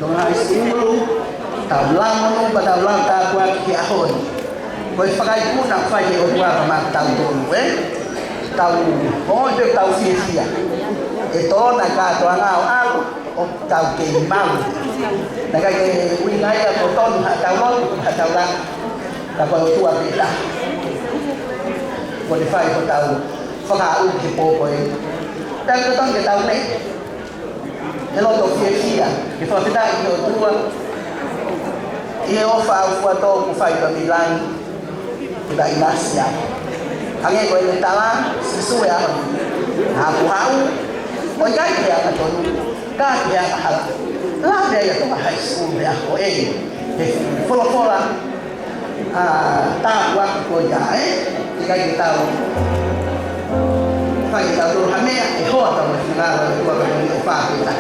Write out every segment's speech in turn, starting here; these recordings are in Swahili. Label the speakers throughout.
Speaker 1: Nung high school, taulang mo ba taulang tapuan kiahon. Kung pagay po na fay o tuwa tau doon tau tau siya. Ito nagkatuwa nga o tau keimaw. Nagkakawingay ako ton taulang tapos tuwa bila. Qualify ko tau pagkaun kipo ko dan ko tong tau na hello to siya. Ito kita ito tuwa ofa to kufay pamilan tidak inasya. Ang ko yung tala sesuai aku hau o gay dia katon ka dia kahala la dia to high school dia ko fola ta wa ko ya jika kita fai ta do hamea ho ta mo sina ko ka ni fa kita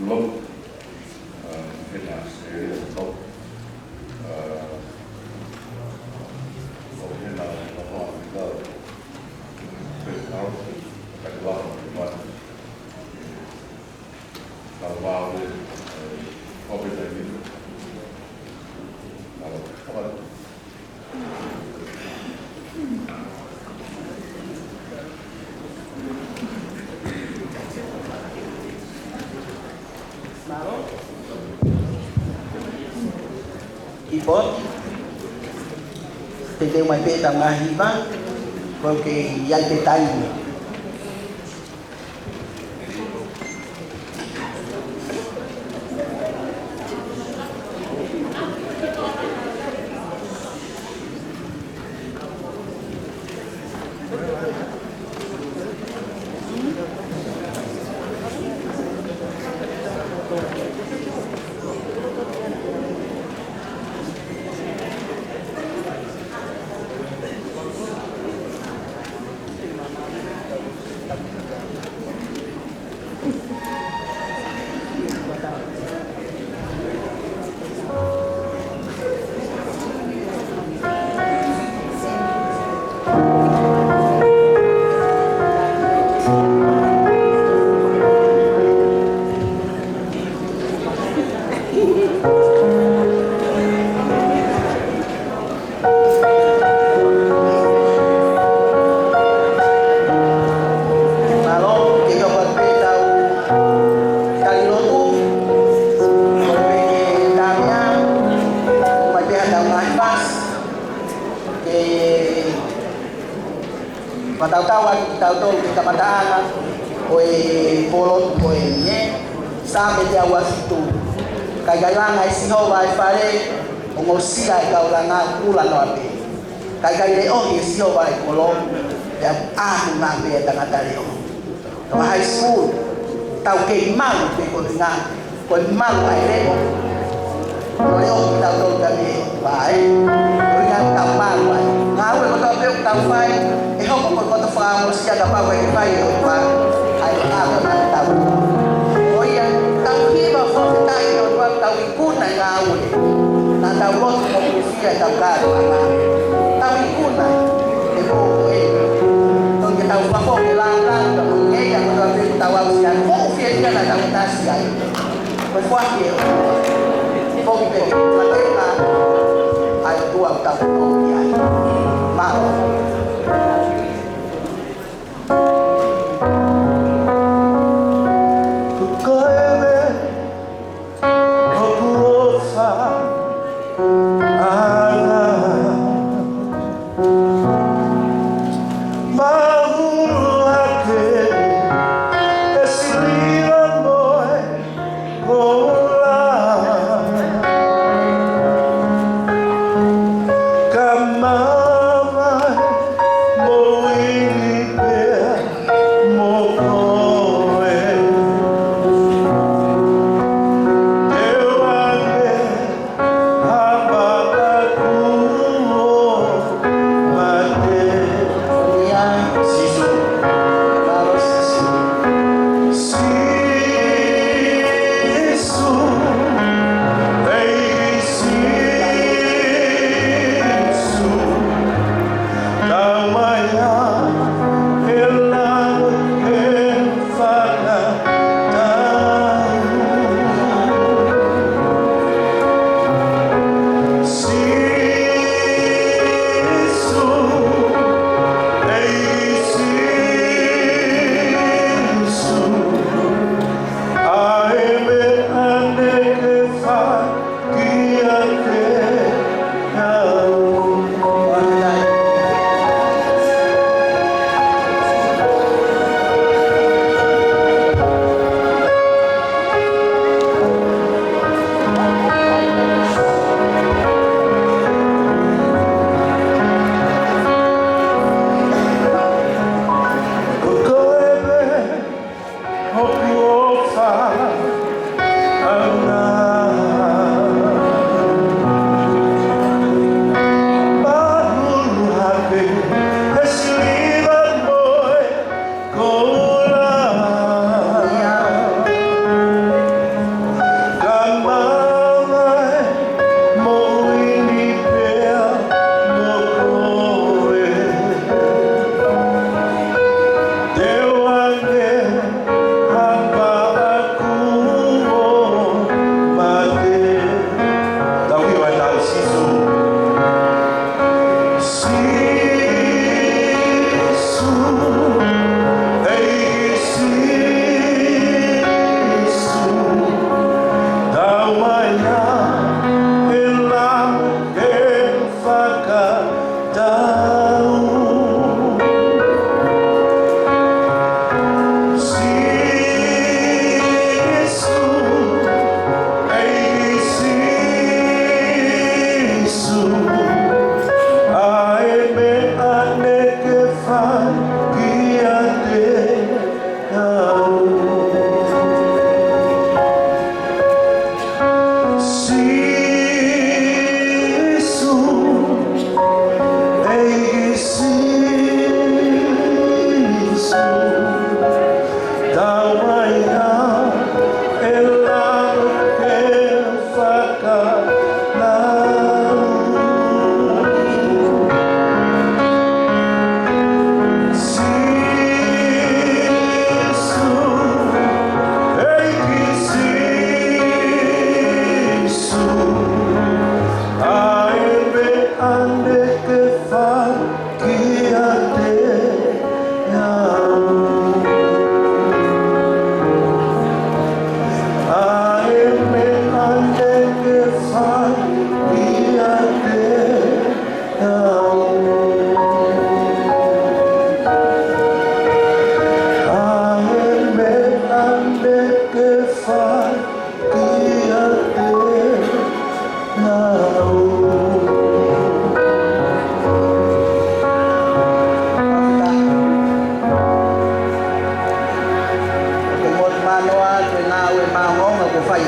Speaker 2: lúc cái là sẽ tốt cũng như là nó hoàn tất từ đó cái lo mà là vào để có bên này đi các bạn
Speaker 1: Ipot, tentang mai peta mahiba, porque ya te tayo. Matautawan tau di kabataan oi polot oi nye sampai dia wasitu kailang ai siho vai pare ongosia kaulanga kula no ape kai oh siho vai polot ya na be tanga tali o high school tau ke mau pe ko mau ai le o tau kami vai dengan kapal vai ngau ko tau tau vai không có con pha một xe đạp vào cái vai ở và ai làm nó tàu ôi tàu khi mà không cái tay rồi và tàu bị cút này ngào rồi là tàu lót một cái xe tàu cả rồi mà tàu bị cút này để cô ơi còn cái tàu pha cái lang tàu nghe rằng nó cái tàu vào xe một phía kia là tàu ta xe với qua kiểu không cái mà đây là ai tua tàu không vậy mà
Speaker 3: Mama,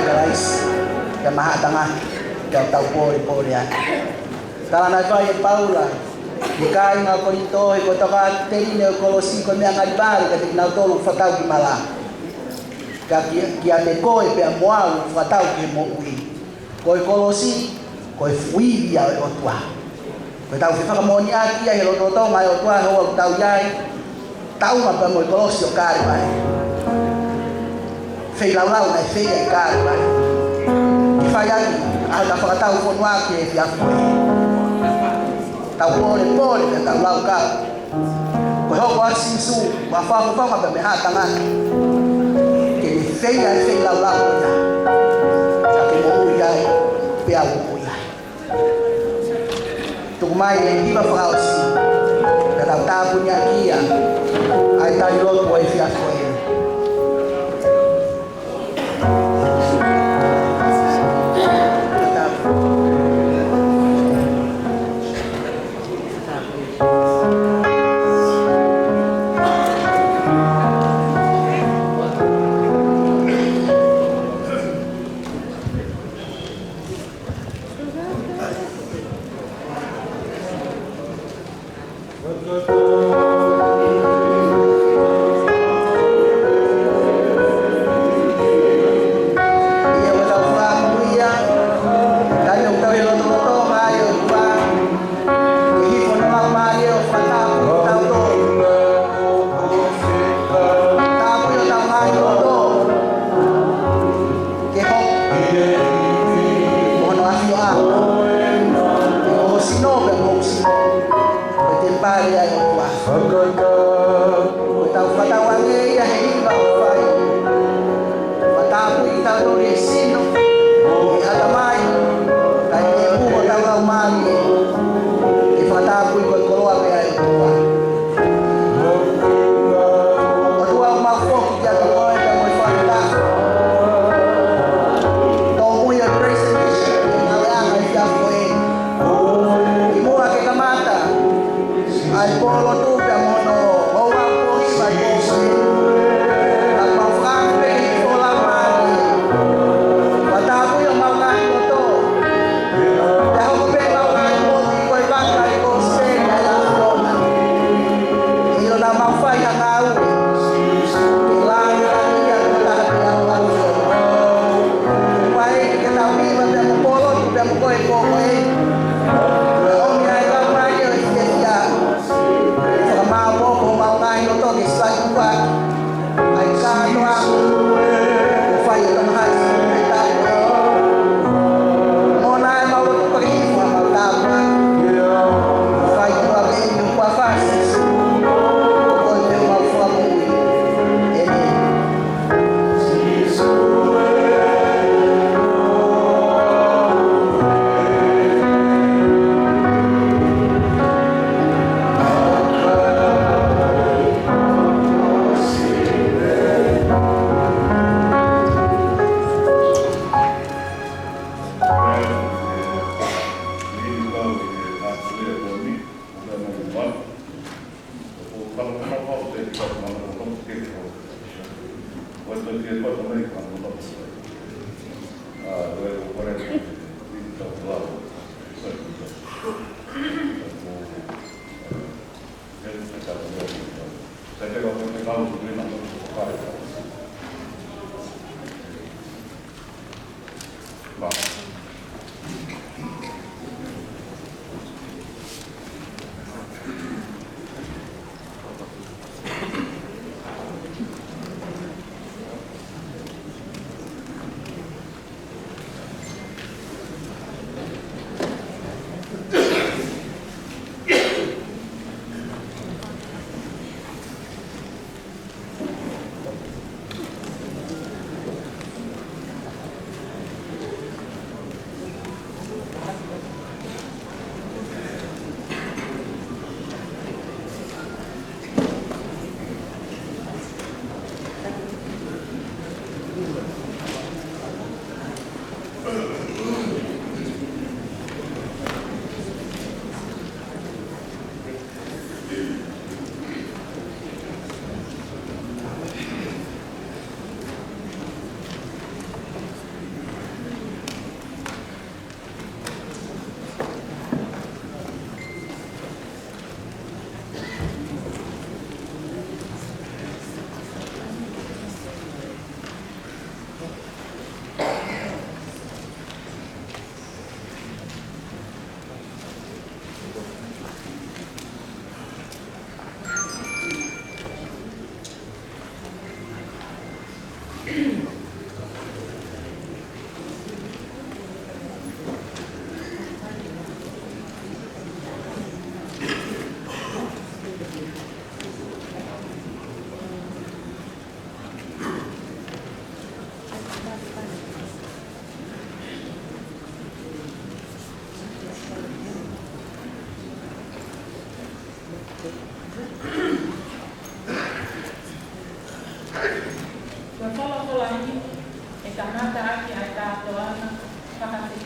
Speaker 1: guys ya maha tanga ya tau pori ya kala na vai Paula dikai nga Korinto ko toka teine Kolosi ko me ngalibali ka tikna tolu fatau ki mala ka ki ate koi pe moa fatau ki mo ui ko Kolosi ko fui ya o tua ko tau fi famoni aki ya lo to mai o tua ho tau yai tau ma pa mo Kolosi o kari mai fei lau na fei ai kari mai ki fai aki ala fatau fo noa ki fi afoi tau pole na tau lau ka ko ho wa sisu ma fa ba me ha tanga ke fei lau ya ka ke mo ya pe au ya tu mai ni ba fa o si ka tau ta punya kia ai ta lo ko fi afoi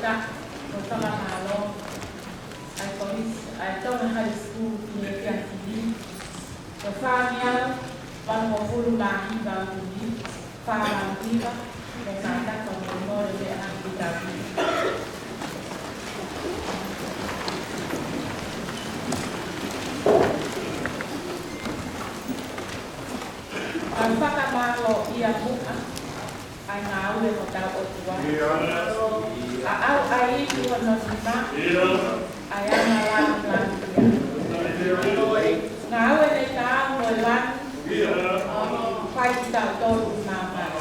Speaker 3: Ika, Motamanalo, I don't high school near Kiantini. The farm one more full Mahi Banguni, Farm Viva, the Santa from the North and Italy. Ang pakamalo iya buka ay nawe mo tao tuwa. Aaw ay iwan na sima ay ang nalang lang iya. Nawe na tao mo lang fay tao tolo naman.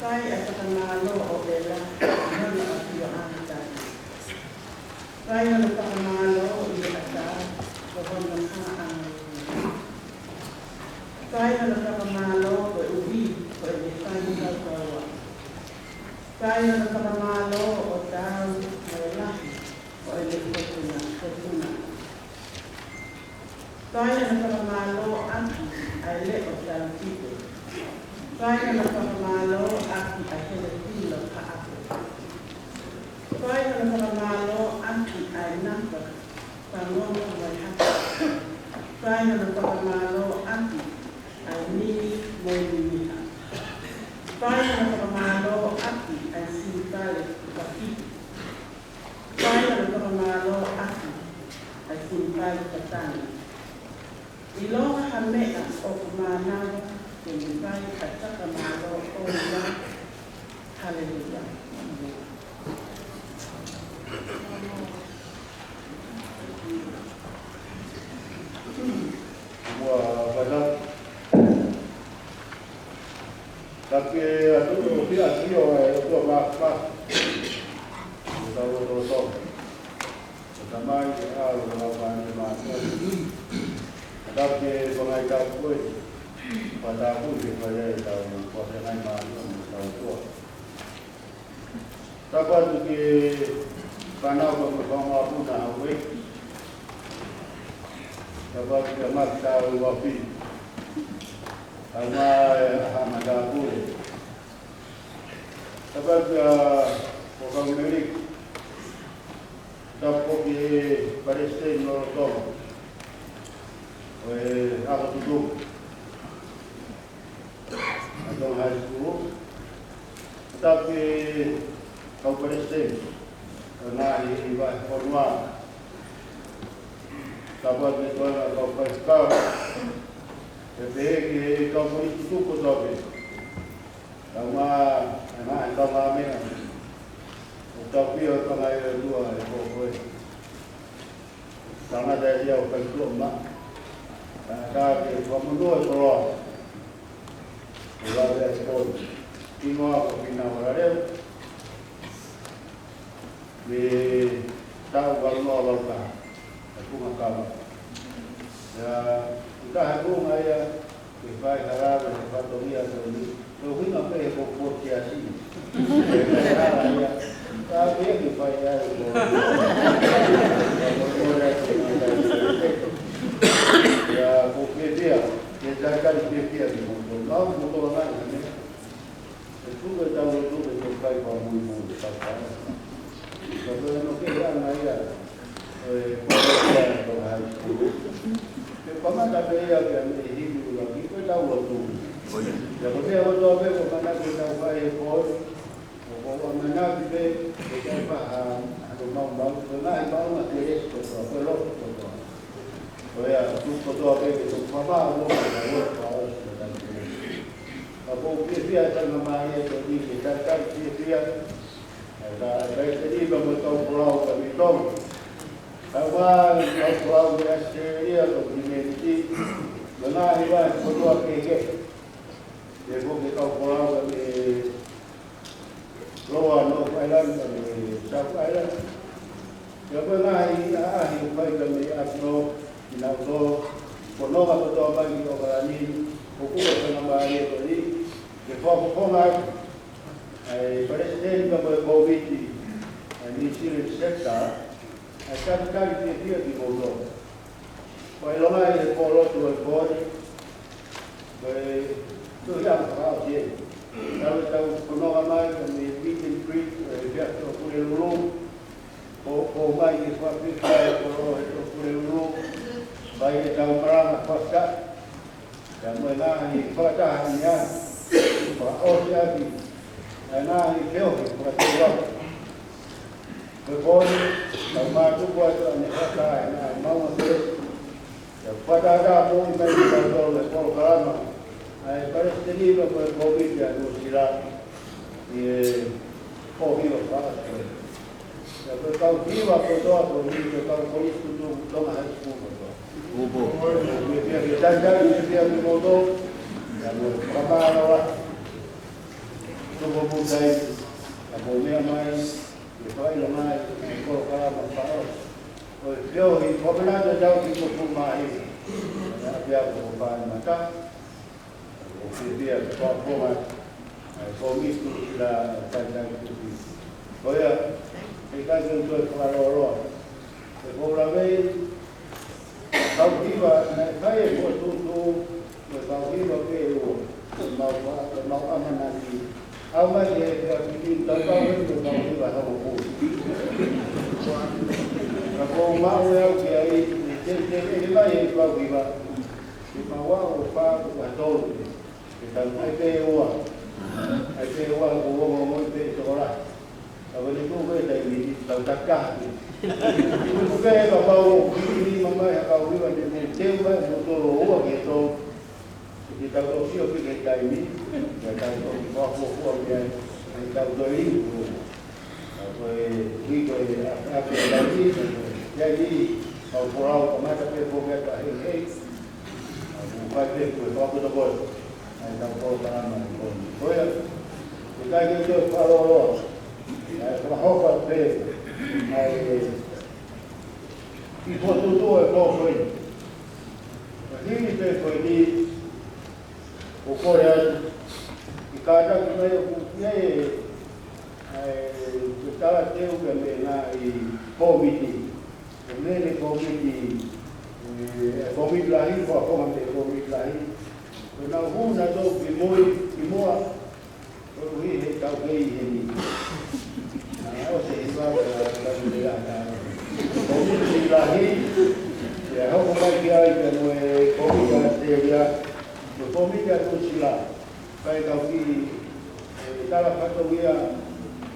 Speaker 4: Kai atakamalo o ela nana atua anta. Kai nana takamalo i ata wabanda haan. Kai nana takamalo o ubi o e kai nana kawa. Kai nana takamalo o tau o e lahi o e kotuna. Kai nana takamalo aki ai le o tau tito. Kai nana takamalo aki ai hele tilo ka ako. Kai nana takamalo aki ai napa pangongo mai hapa. Kai nana takamalo aki ai nini moi niniha. Kai nana takamalo aki ai simpale kapiti. Kai nana takamalo aki ai simpale katani. Ilonga hamea o kumanawa Kembali katika malo oya. Haleluya.
Speaker 5: Tapi aku dia sio itu apa? Tahu tahu. Pertama kalau melakukan masa. Tapi pengajar pun pada aku dia tahu kuasa lain mana tahu tu. Tapi tu panau berbangun aku dah awak. Tapi dia mak tahu wapi. Ama hamada aku. Tapi orang Amerik. Tapi Palestin orang aku tutup. Atau high school. Tapi kau Palestin. Karena ibadah formal. Tapi itu kau Palestin. Jadi kau boleh tutup kau tahu. Sama anak sama mereka. Tapi orang lain dua kau boleh. Sama dari dia orang belum mak. Tapi kamu dua orang. Dua dari pun. Tiga orang pina orang. Di tahu kalau orang tak. Aku makam. Ya. Dah aku maya, kita harap kita toria tu. Kalau kita pergi pokok kiasi, tapi kita ya. Ya pokok dia, kita kan dia di motor. Kau motor mana ni? Itu kita tahu itu kita pergi pamui tak apa. Kalau nak kita maya, pokok dia Pemana dia yang hidup lagi kita tahu waktu. Jadi dia waktu apa pemana kita buat ekor, pemana kita faham, atau mau pernah nak terus perlu. Oh ya, tu apa itu apa mau harus Apa dia akan memahami jadi kita kan dia ada jadi betul pulau kami tahu. Awal kau di Australia atau di Mesir, mana ibarat kedua keke. Dia bukan kau pulau di Lower North Island di South Island. Dia pernah ini baik kami asal di Nauru, kono apa tu apa kita berani, hukum apa nama dia tadi. Dia fokus Palestin kami COVID ini siri sektor. Akan kali dia di Moldova. Kalau mai polo tu body, tu yang kau je. Kalau tahu kono mai kami meeting creek, dia tu pun lulu. Kau mai di suatu tempat kono itu pun lulu. Baik tahu perang pasca. Yang mana ini pasca hanya oh jadi. Karena ini kau berarti Berpoli, kalau tu buat ni kata, mau masuk. Pada ada pun mereka berdoa lekor kerana, pada sini berkopi dia musira, di kopi apa? Jadi kalau dia berdoa, kalau polis tu dong harus berdoa. Dia jaga dia berdoa, yang apa orang. tuvo mudai a bomea mais e vai lá mais e colocar a pau o eu e combinado já o que por mais havia o pai matar o que via só como comisto da olha e cá eu estou falando e vou lá ver Kauhiwa, kai mo tu kauhiwa ke mau amanati. Ama ye ka kini tawau tu kauhiwa hawo. Ako mau ya ke ai te mai kauhiwa. Ki mawa o pa ko tolu. Ki tan ai pe o. Ai pe o ko mo te tora. Abali ko ke dai ni tau takka. Porque o pau que mamãe a pau viva de tempo no todo o que to que tá o fio que tá em mim já tá o foco que é tá o dois foi rico a que tá ali e aí o coral começa a ter problema para ele o pai dele foi foco do bolo aí tá o coral para mais foi o cara que eu falo a roupa dele e por tudo é bom foi. Aqui foi de o coreano e cada que veio com que estava teu que na e comiti, ele comiti, comiti lá e foi como de comiti lá e na rua do que moa o rio está o rei Komiti lahi, ya hau mai kia i te moe komiti a te ria, no komiti a kusila, kai kau ki tala pato ia,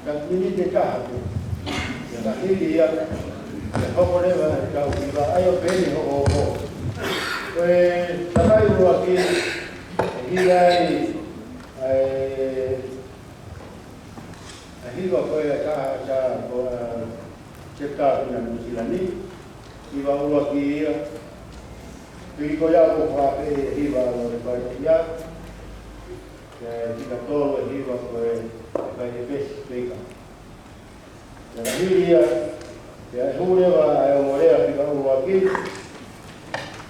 Speaker 5: ka mini te kahaku, ya ka hili ia, ya hoko lewa kau ki wa ayo peni ho ho. Koe takai ua ki, hiai, hiwa koe ka cekar dengan musilani, hiwa ua ki ia, ki ko ia ko whape hiwa o kai ia, tika tolo hiwa koe kai e pesi peka. Ia hiri ia, ia hurewa e o morea tika ua ki,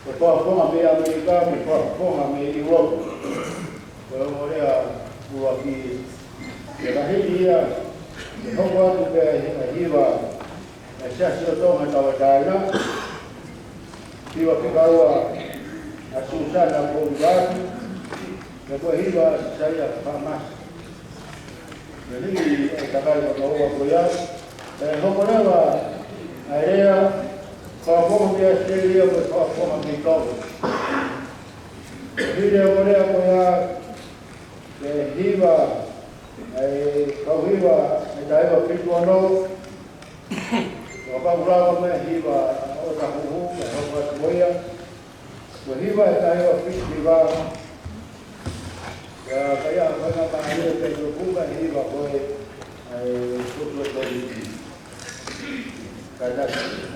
Speaker 5: ko whakonga me Amerika, me whakonga me Europe, ko o morea ua ki, ia hiri ia, e hoko atu pe hiwa, Sasio tonga tawataina, hiwa kikaua a Susana Pombatu, e koe hiwa saia whamasi. E hiri e takai wa kaua koia, e hoko rewa a rea, whakonga me Australia, koe whakonga me Togo. E hiri e korea koia, e hiwa, e kauhiwa, e taiwa pituano, o paurava me hiva o tahuhu, e hopa tuoia, o hiva e tahi o festival, kaya kaya pangalia pe tukuba hiva koe tutu e tori. Kaya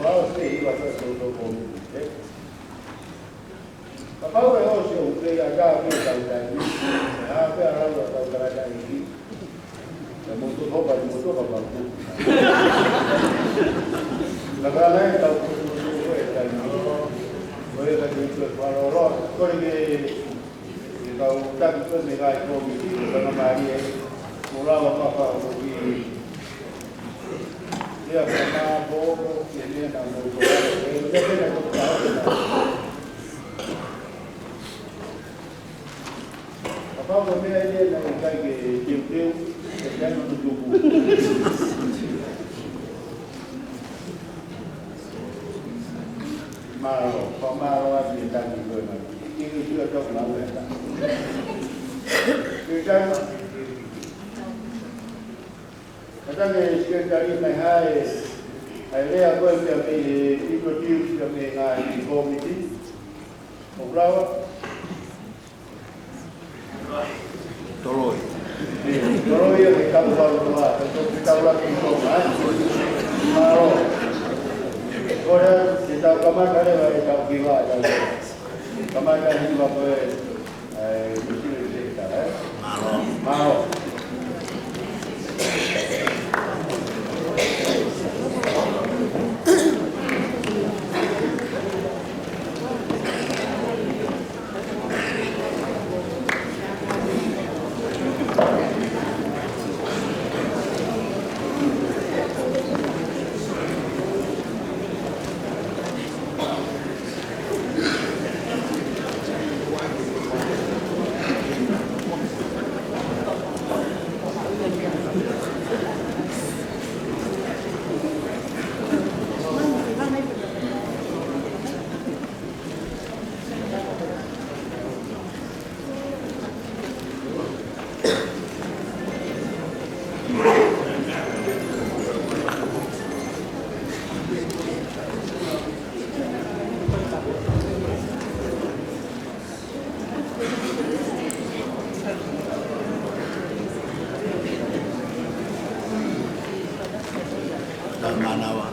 Speaker 5: mau se hiva koe tutu koe. Kapau e hosi o pe a ka pe tautani, a pe a rau a tautarata iki, e mutu hopa ni mutu hopa ku. La grana è stato questa voleva che allora quelli che da un tanto per mi vai come di la Maria volava papà qui io ma poco che ne da molto e deve da papà come è da un kai che che hanno tutto Maro, pamaro a di tanti giorni. Ini juga dok mau ya. Kita kadang sekali mai hai le a quel che mi produce che mi ngai comiti. O brava. Toroi. Toroi che capo va, che tavola che Maro. Ora kita kamar kare vai ka viva ja kamar kare viva koe mesti kita maro manawa.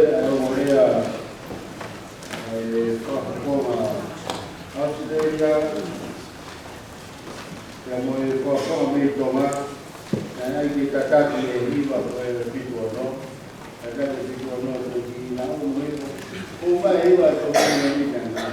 Speaker 5: morea whakakoma Australia, kia moe whakakoma me tonga, nai ki tataki e hiwa koe pitu ano, tataki pitu ano toki na o moe, o mai hiwa toki na ni kanga,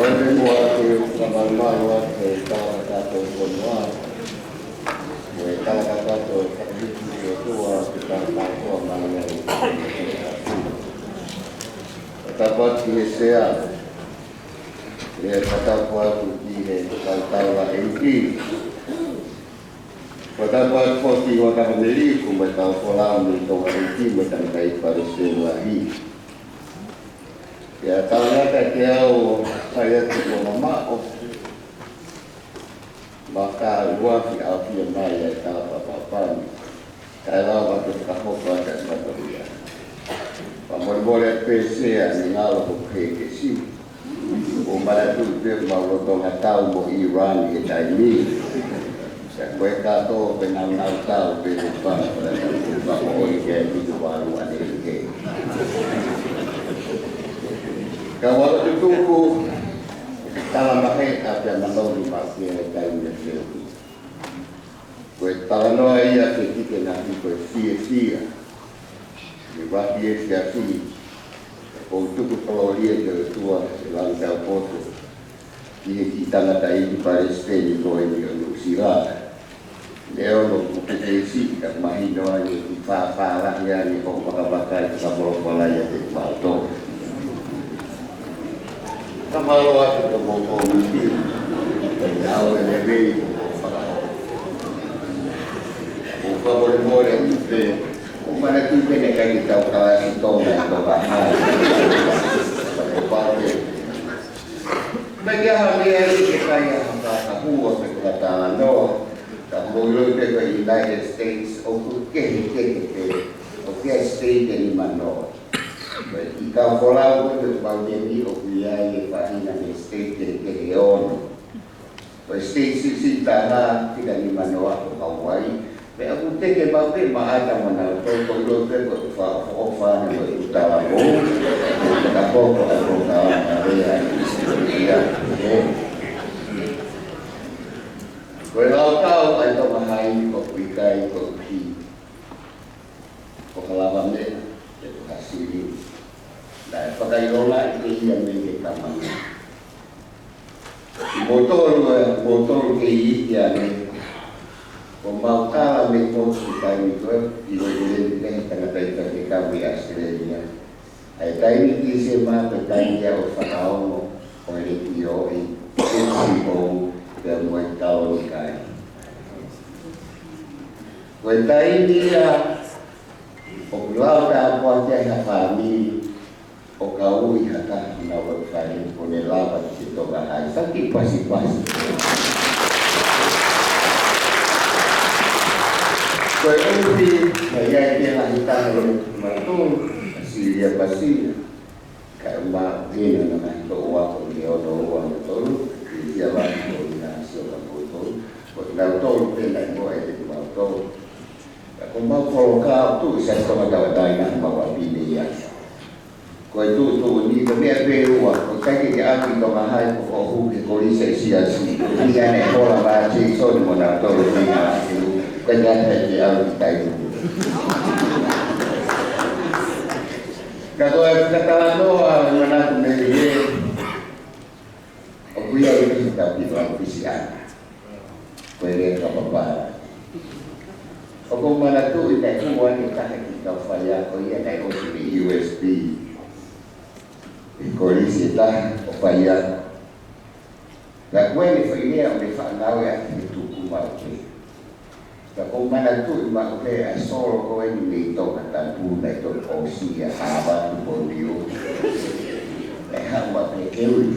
Speaker 5: Oleh buat kamar luar kalau kata semua, kalau kata itu kita tahu mana yang dapat disesuaikan. Dia kata kuat uji kalau lah ini. Pada kuat posisi waktu beli, kumbai tahu pola untuk uji macam kait parisin lagi. Ya kalau dia saya tidak mau, maka luar biasa yang maya kalau apa-apa. Kalau waktu kamu pada satu dia, kamu boleh PC yang ngalah ke sini. Umar itu dia mau tahu mau Iran kita ini. Mereka tu benang-benang tahu berubah pada tempat orang yang itu baru ada ini. Kalau itu tunggu, kalau pakai apa mandau di pasir kayu macam itu. Kalau no ia kita nanti sia-sia, dibuat sia-sia. Untuk kalau dia tua langkah foto, dia kita nak tahu di Palestin itu yang sila. Dia orang berkesi kat mahina ni fa-fa yang ni kau pakai sabro balaya di balto. Kalau aku mau mesti tahu lebih bukan boleh itu mana tu kena kali tahu kalau itu nak bahas bagi hal yang kita yang tahu kata no kamu ke United States okey state ni mana ikaw pola ko ng pagdemi o kuyay paina ng state ke Leon. O state sisita na kita ni Manoa o Hawaii. Pero kung teke ba pe maata mo na ito kung lote ko fa na utara ko. Tapos ko ako na area istorya. Kalau tahu itu mahai ko ikay ko ki. Ko kalaban ni itu hasil. Dan pakai rola itu yang mereka kaman. Motor ke yang pembau kala motor kita itu ini tengah tengah kami Australia. Ada ini kisah macam dia orang oleh dia itu dan mereka orang. Mereka ini ya orang dah punya family. O kau ihata na wafanya kwenye lava kitoka hai saki pasi kwa hiyo saya dia hita matu asilia pasi kama vile na ndo wako ndio wa mtoro ya wako na sio la moto kwa mtoro penda ngo ete mtoro kama koloka tu sasa kama dawa na mawabili ya ko itu ni kami ada ko kaki ke aki to mahai ko hu ke ko isi sia-sia ni ane pola ba ci so mo na to ni na itu kanya dia kita itu kalau kata doa mana kumeli aku ya itu tapi PCR boleh apa aku mana tu itu semua kita faya ko ya dai USB Ikolisi-lah upaya na kweli familia umefanya ya kitu kumake na kumana tu imake asoro kwa ni to katambu na to osia haba bondio hamba pekeu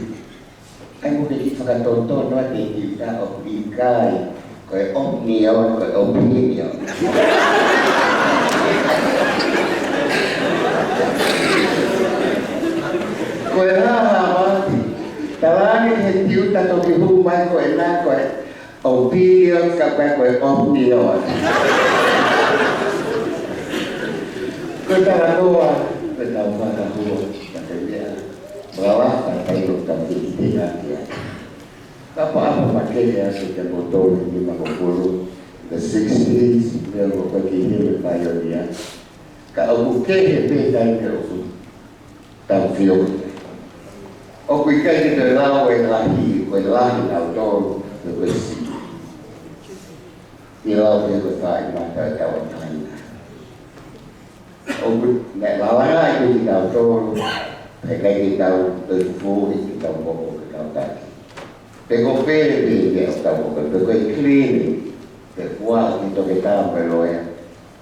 Speaker 5: ai mo de faka tonto no de kita opikai ko opinion ko opinion ko raha talani hentiu tato ki humai ko ena ko opinion ka pa ko opinion ko taranoa ko tawha ka huo katanya bawah kayo kami dia apa-apa pakai ya sudah botol di 50 the 60s, me o ko ki he mai o ia. Ka o ke he pe tai me o tau fio. O kui kai te lau e lahi, koe lahi nau tōru, me koe si. I lau te koe whai mata tau a taina. O kui, ne lawanga i koe ki nau tōru, pe kai ki tau tau fōhi ki tau moko ki tau taki. Pe ko pere pe o tau moko, pe koe klini, pe kua ki toke tau pe loia,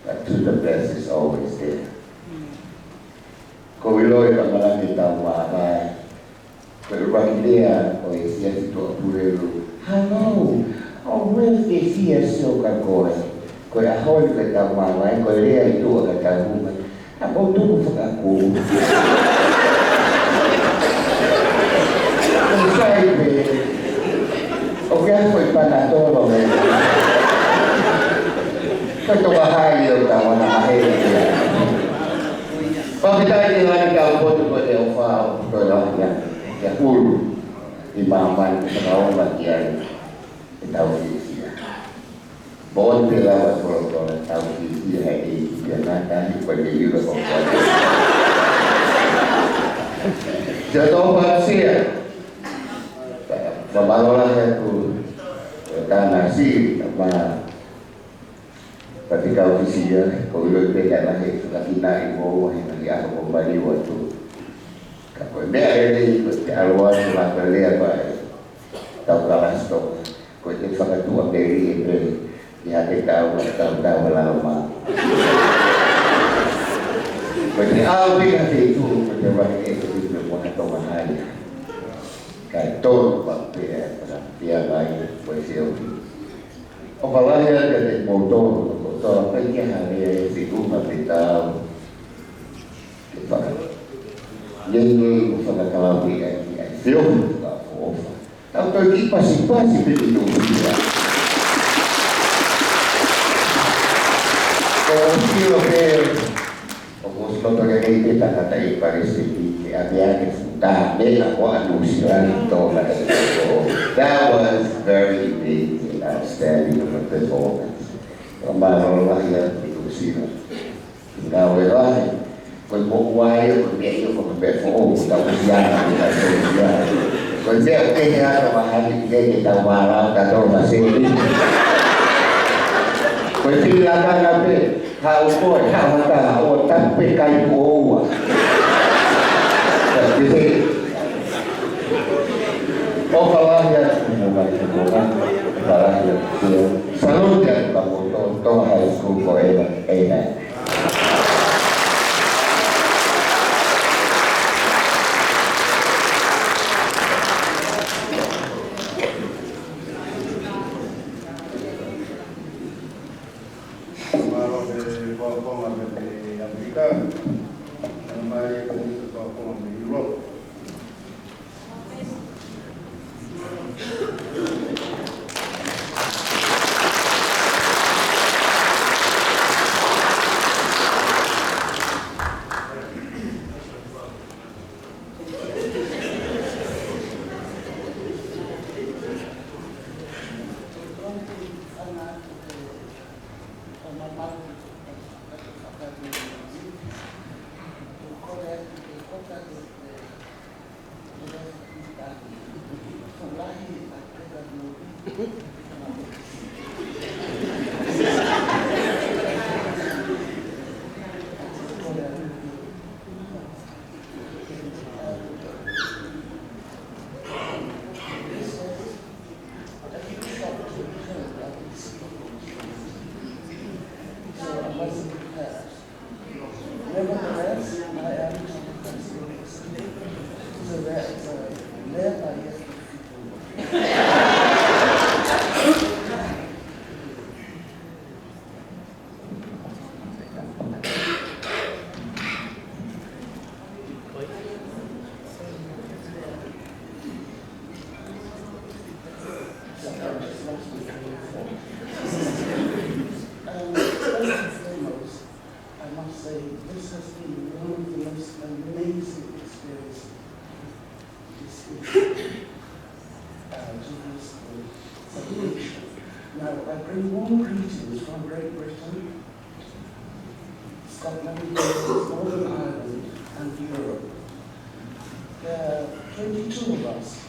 Speaker 5: that to the best is always there. Ko i loi ka malangi tau maarai, pero Raquelea o esse ato apurelo. Hello, oh, where's this here so kakoe? Ko a hoi ka tau mamai, ko rea i tua ka tau huma. A po tuku whakaku. Ko sai pe, o kia koe panatolo me. Ko toka hai o tau ana mahera kia. Pakitai ni lani kau potu ko te o whao, ko lahia. Ya pulu di maman sekarang bagian tahu isi. Bon pela kalau tahu isi hari dia nanti pada juga kompor. Jatuh pasir. Babalah aku tanah nasi apa. Tapi kau isi ya, kau boleh pegang lagi lagi naik bawah lagi aku kembali waktu. Ko me ele ko te alwa la pelea ba tau kalasto ko te whakatua peri e ia te tau la ma ko te au pika te tu ko te waki e ko te mwana tonga hai kai tonu pa pia pia lai ko e se o palaya ke te motono ko toa peke hare e se uma te tau te whakatua Nene o whakakalawi ai whio ka whoofa. Tau tau ki pasi pili no whia. Ko whio pe o mosloto ke rei te takata I parese ki ke aviake futa mena ko anu sirani tola e ko. That was very big and outstanding performance. O maro lahia ki kusina. Ngau e lahi. Koe moku ai o mea i o koe mea fōu tau usiana i tau usiana. Koe mea o kehe ata mahani kei tau marau tau maseri. Koe tiri lakanga pe, hau koe, hau hata o tape kai pōua. Kise, o kalahia, kalahia, salute ka mo to high school ko Amen.
Speaker 1: Scotland, Wales, Northern Ireland, and Europe. There are 22 of us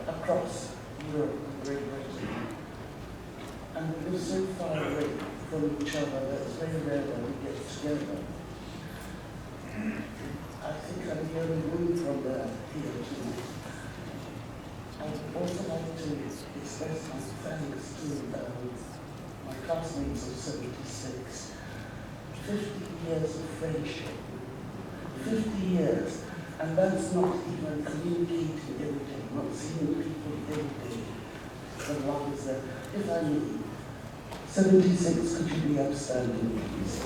Speaker 1: across Europe and Great Britain. And we live so far away from each other that it's very rare that we get together. I think I'm the only one from there here tonight. I would also like to express my thanks to my classmates of 76. 50 years of friendship. 50 years. And that's not even communicating every day, not seeing people every day. The lives that, if I may, 76, could you be upstanding, please?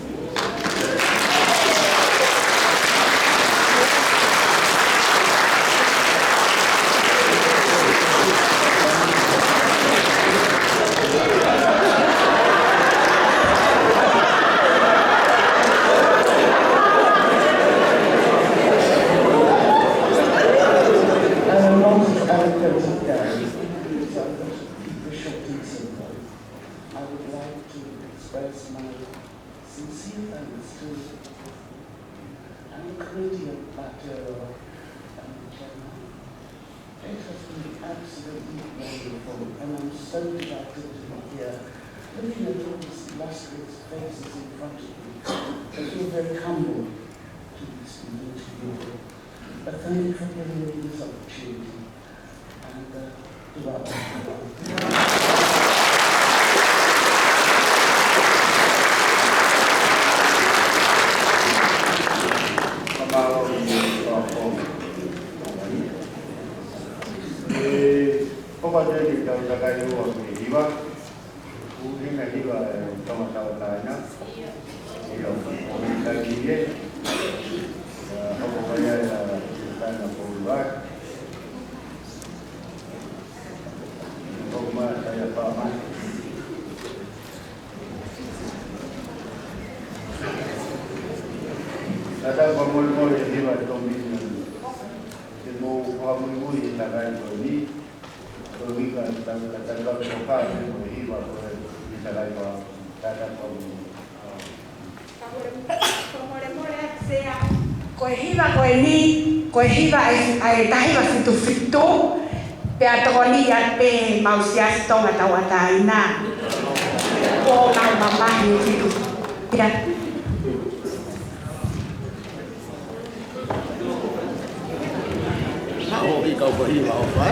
Speaker 6: Mausias tonga tawataina. O mama hiu. Tidak.
Speaker 5: Oh, ikaw ba hiwa o ba?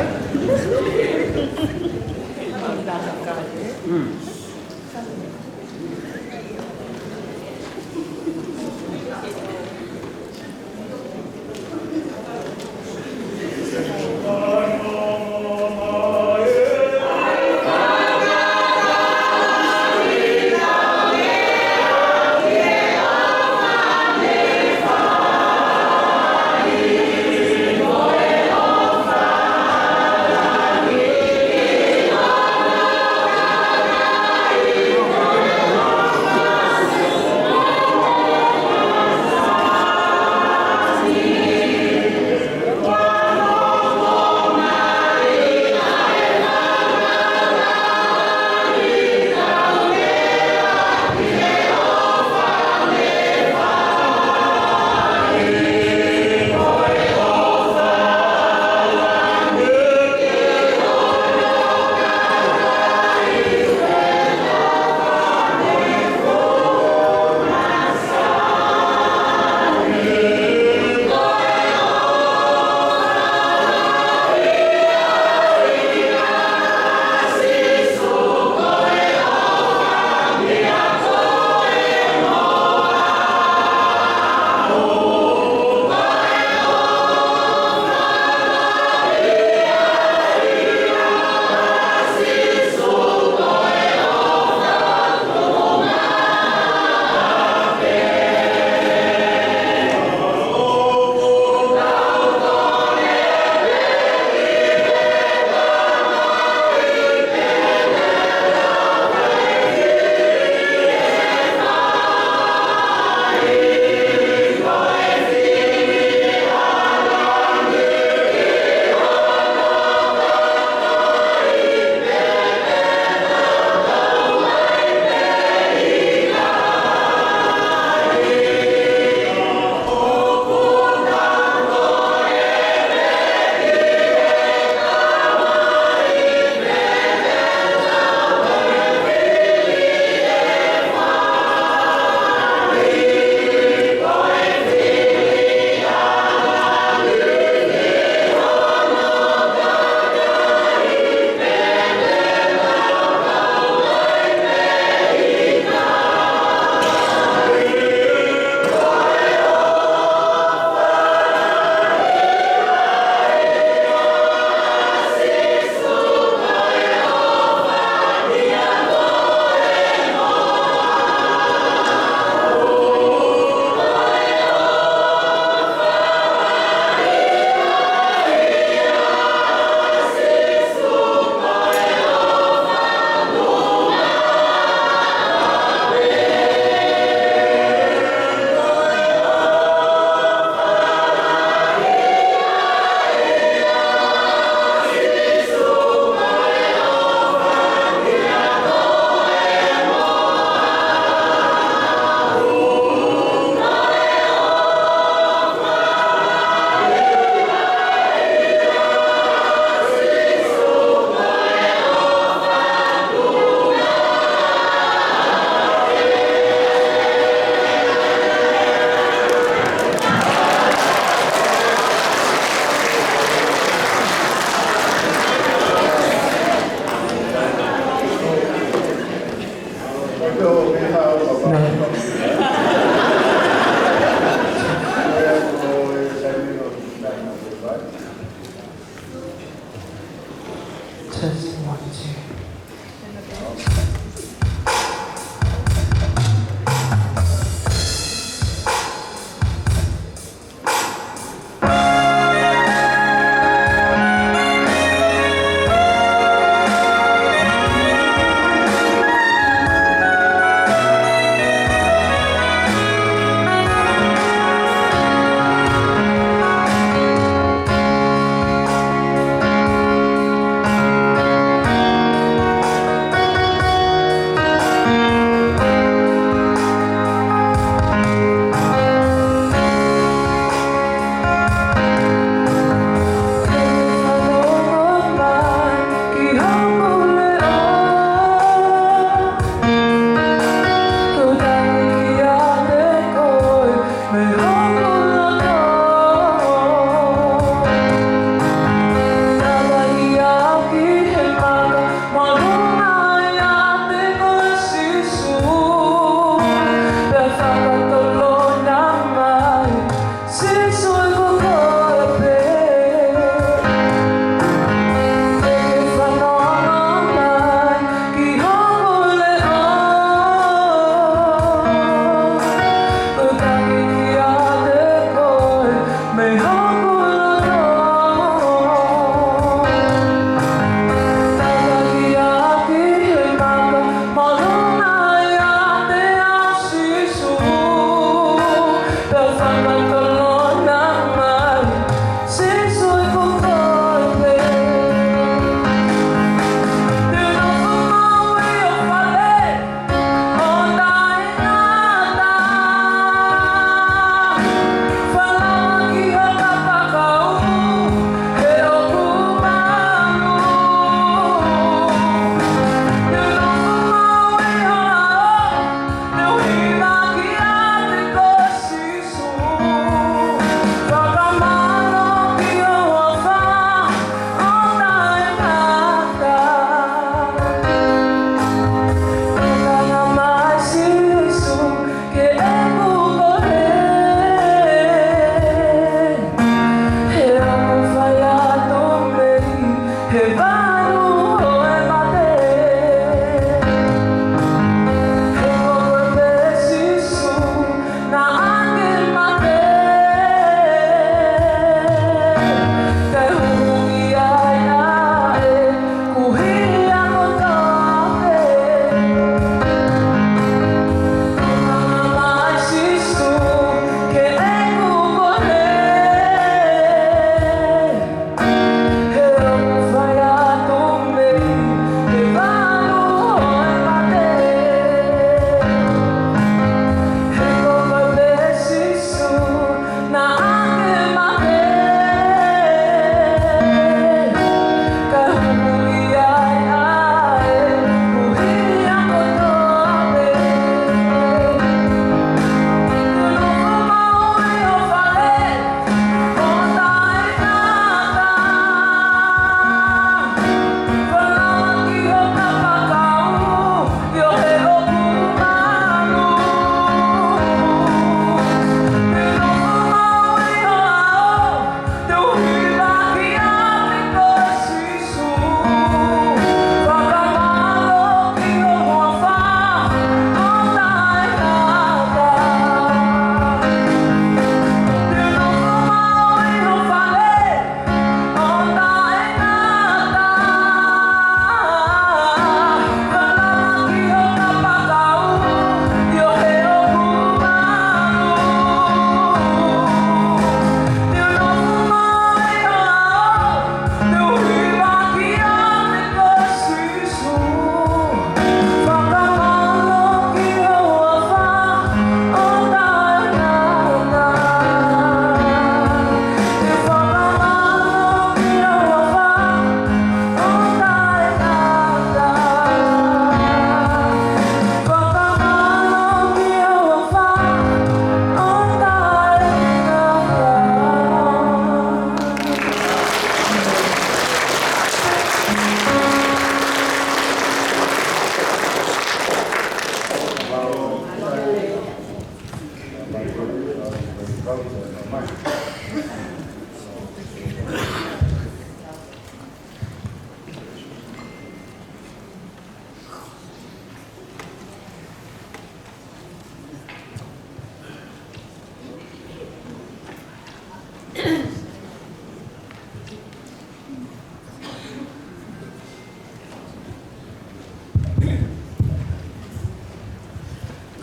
Speaker 7: Just want to.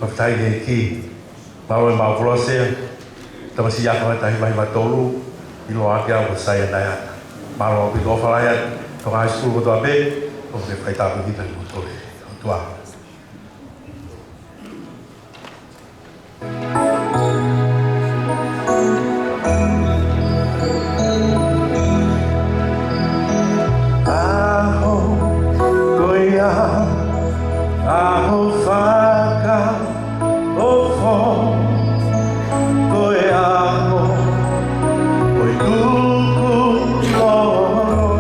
Speaker 2: Patai de ki mau e mau flose tama si ya ko tai mai matolu i lo ake au sai na ya mau bi lo fala ya to high school to abe o se fai ta bi ta mo to tua Aho faca o fo koe aho oi kuku loro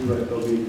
Speaker 5: tua tobi.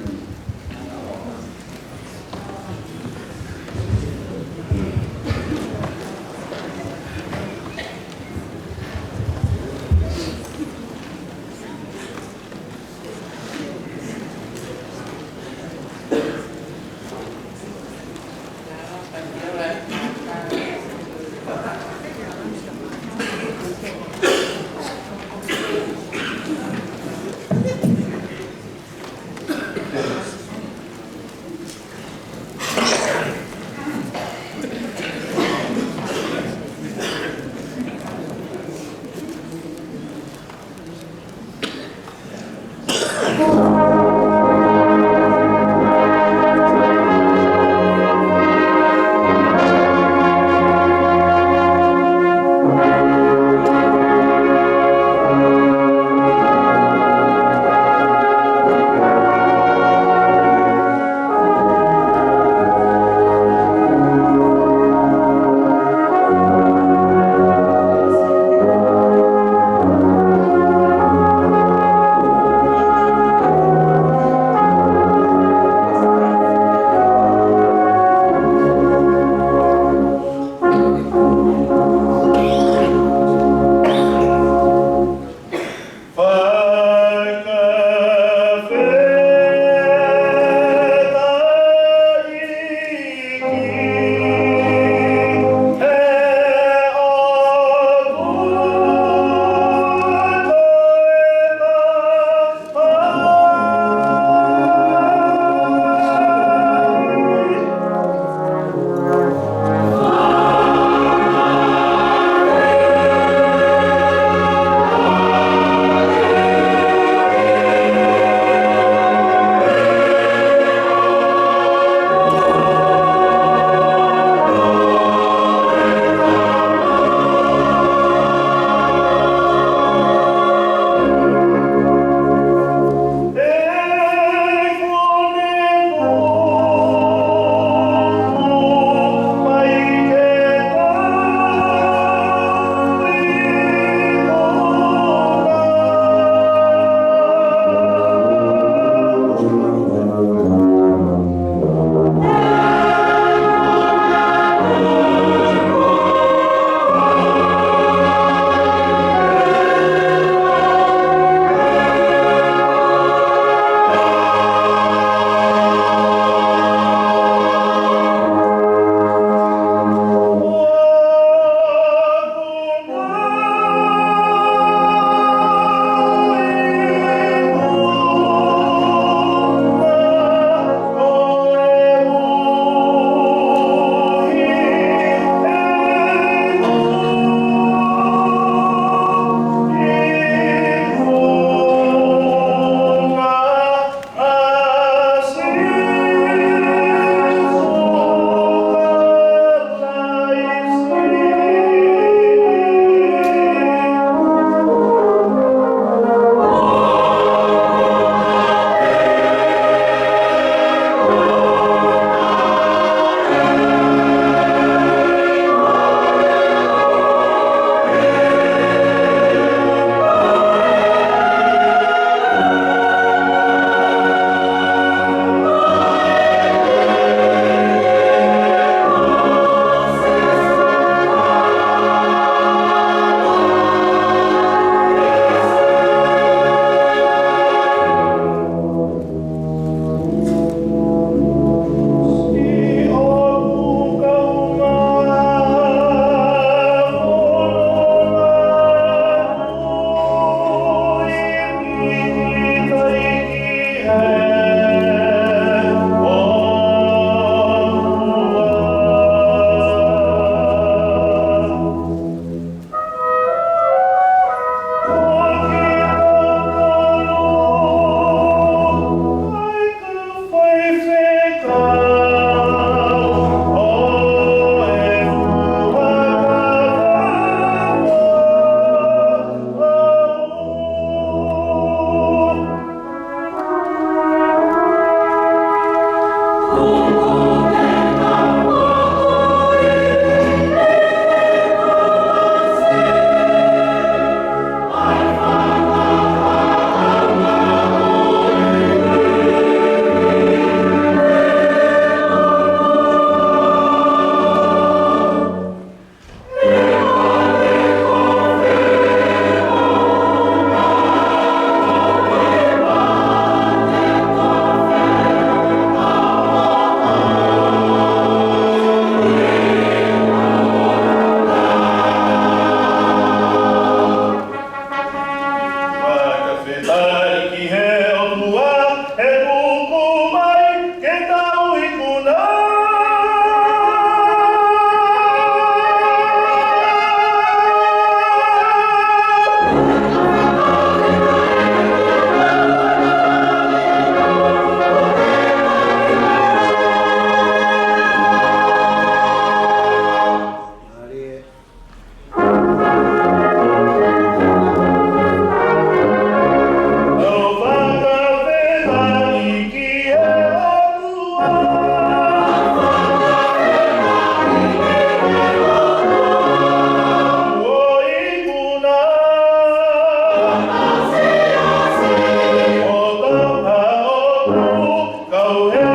Speaker 7: Well, yeah,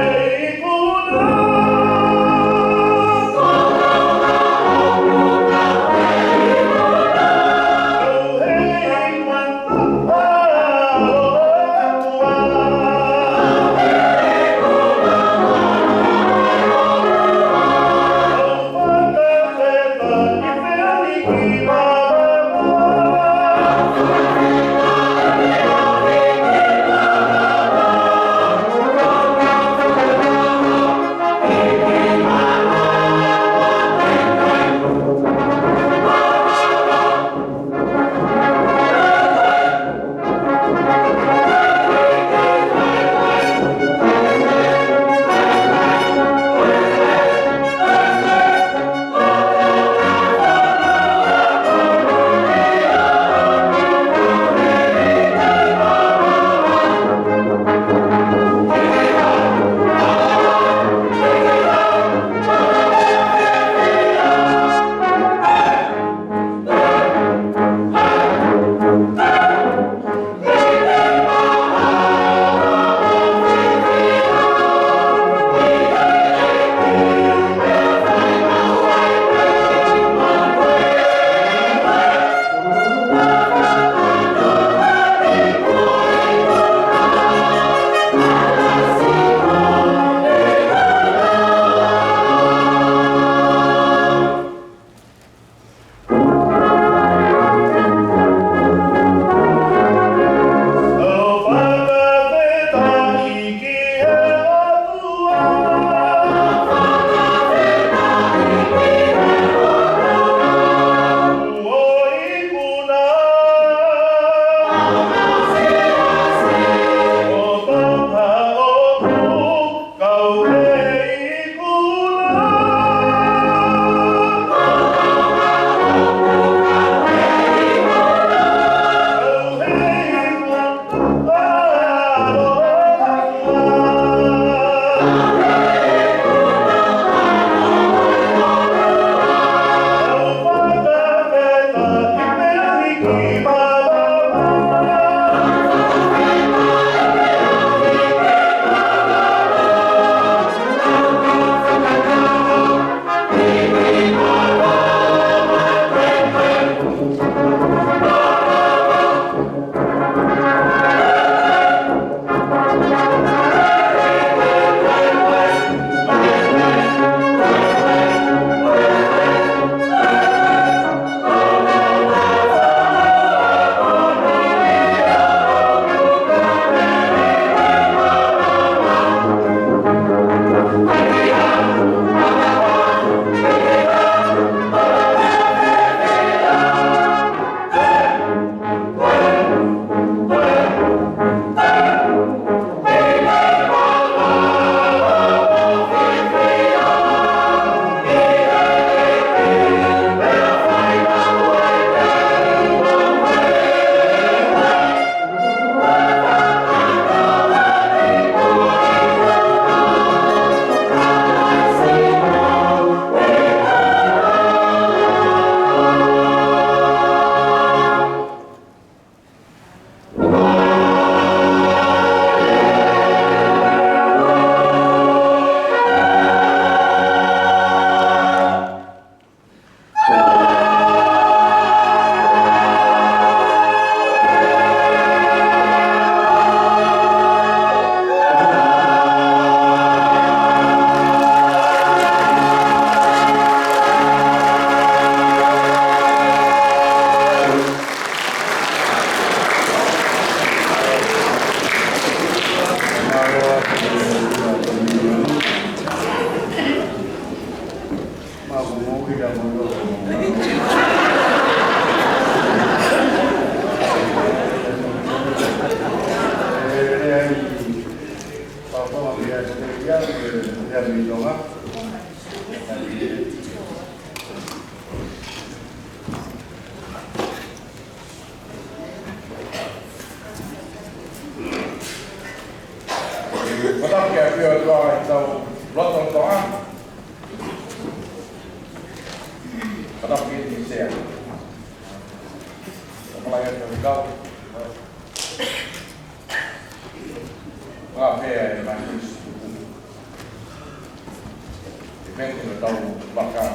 Speaker 2: vem que está o bacana.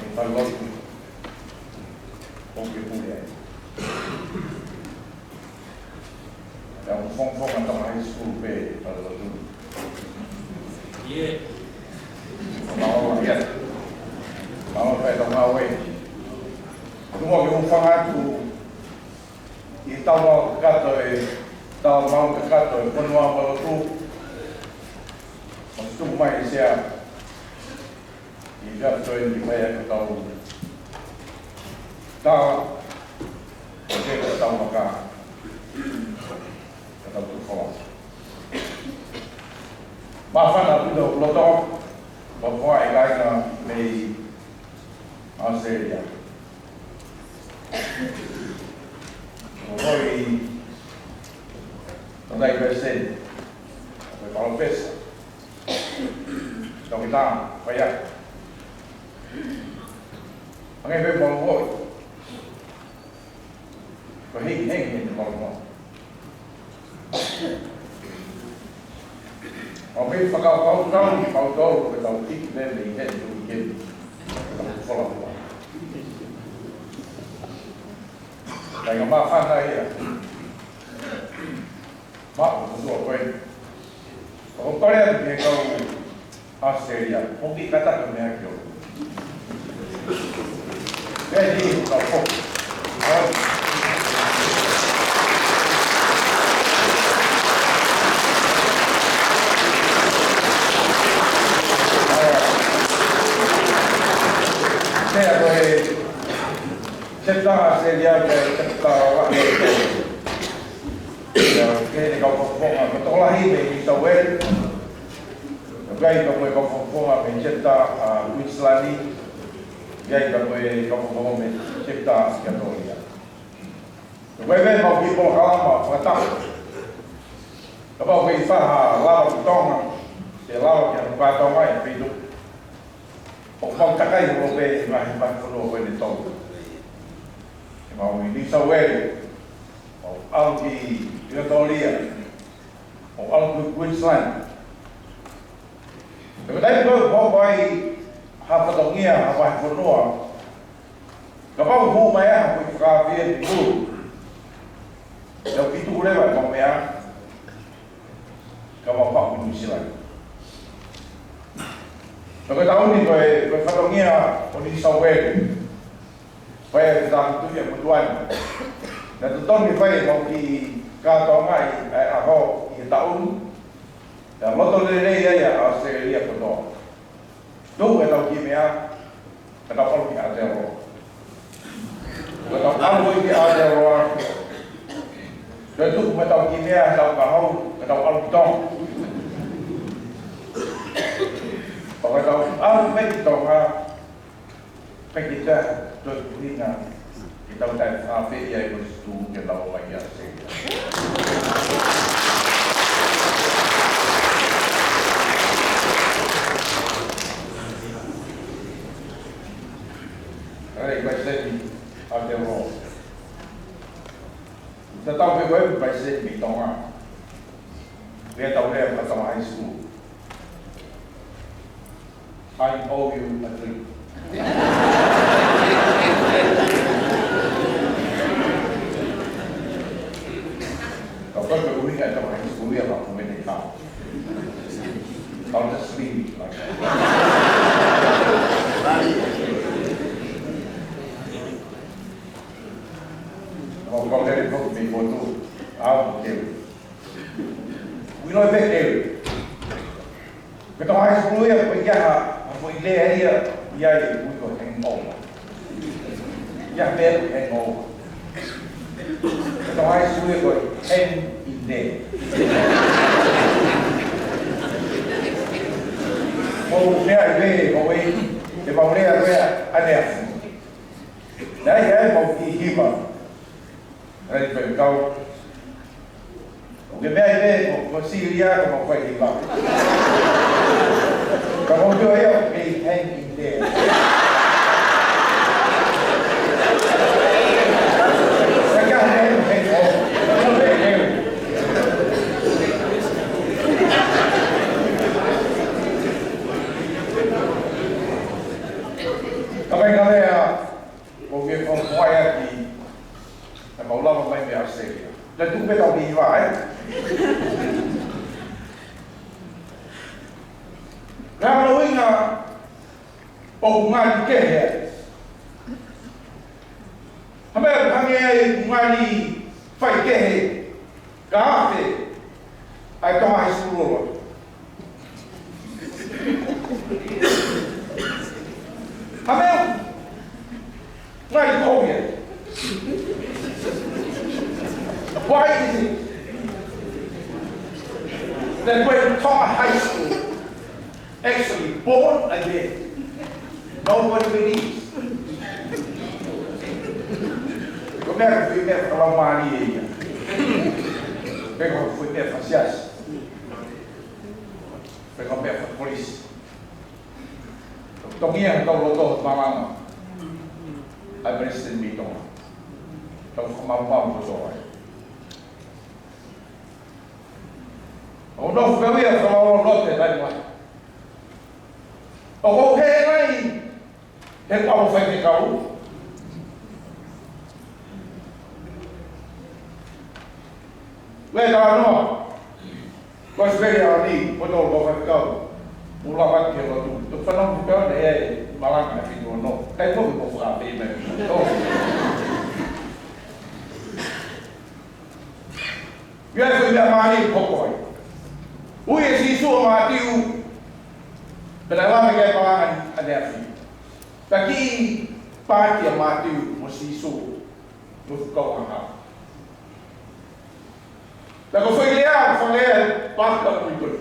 Speaker 2: Está logo com que mulher. É um fom então mais super para tudo. Mau ya. Mau phải đồng mau ấy. Chúng tôi cũng phong án tù. Thì tao mau cắt rồi, tao mau cắt rồi con hoa vào tu. Một chút mai xe. Thì gặp rồi thì phải tao. Tao có thể là tao mà cả. Tao tu khó. Ba phát là bây giờ lo to. Và gọi cái là về Australia. Rồi trong đây về xin phải bảo vệ cho người ta phải ạ. Ngay về bảo hội có hình bảo hội. Ở bên phải có bảo tố về đầu tiên lên để hiện thực hiện không làm được. Đây là ba phan đây à? Ba cũng rồi quên. Còn có lẽ thì câu Australia không biết cái tác động này kiểu. Đây đi vào phục. Saya boleh cerita Australia cerita awak ni. Okey, kau confirm betul lah ini kita well. Gaya kau boleh confirm cerita Queensland ni. Gaya kau boleh confirm cerita Victoria. Gaya mau people kalam patah. Kalau boleh faham lawan tong, dia lawan yang patah mai hidup. Không các cái hồ về mà hình bằng hồ về đến tàu mà mình đi sâu về ông thì Victoria ông Queensland từ đấy có vài học tập nghĩa học bài của nó các bác phụ mẹ học cà phê phụ đầu kỹ tu đấy vậy còn mẹ các bác học của New Zealand. Rồi cái tahun ni tôi phát động nghĩa tôi đi sâu về phải làm tu viện một tuần là tôi tôn thì phải một kỳ ca to ngày ở họ thì tahun là mất tôi lên đây ở Australia của nó đúng cái tàu chim á cái tàu không bị ăn rồi cái tàu ăn với cái ăn rồi rồi đúng cái tàu chim á tàu cả hông cái tàu ăn to. Kalau baik kita baik kita terus punya kita udah apa ya itu kita lagi asing. Ada bahasa ni ada orang. Tetapi kita bahasa ni tahu dia tahu dia bahasa high school. I owe you a drink. Kau kan berulang kata orang Suri apa pun mereka tahu. Kau dah sendiri lagi. Kau dari kau ni foto, aku tahu. We know back there. Kita high school ya, pergi Một lẽ đi dây cũng có thành ổn, nhắc đến thành ổn, nói suy rồi em in đề, một lẽ về một cái để một lẽ về anh em, đấy cái một kỳ hy vọng, đây phải câu, cái bé về một Syria một phải hy vọng. Còn không chơi á, thì thành kinh tế. Các em thành phố, không thể đều.
Speaker 7: o ngani ke he ame pange ngani fai ke he ka fe ai to high school ame ngani ko he why is it that when Thomas High School actually born again, nobody believes. Como é que foi para falar Maria? Pegou, foi para fazer. Pegou para a polícia. Então, então, lotou malama. A presidente me toma. Então, como a mão do Zóio. O novo galinha falou no lote da mãe. O rei aí, ele estava fazendo carro. Legal não? Mas veio ali, botou o vai ficar. O lavar que eu estou falando que é balança na filha não. Tem como eu falar bem mesmo. E aí foi minha mãe pouco. O Yesus Matiu, pela que falar a Deus. Daqui parte a Matiu, o Yesus no ficou a Daí foi leal, falei, parte da cultura.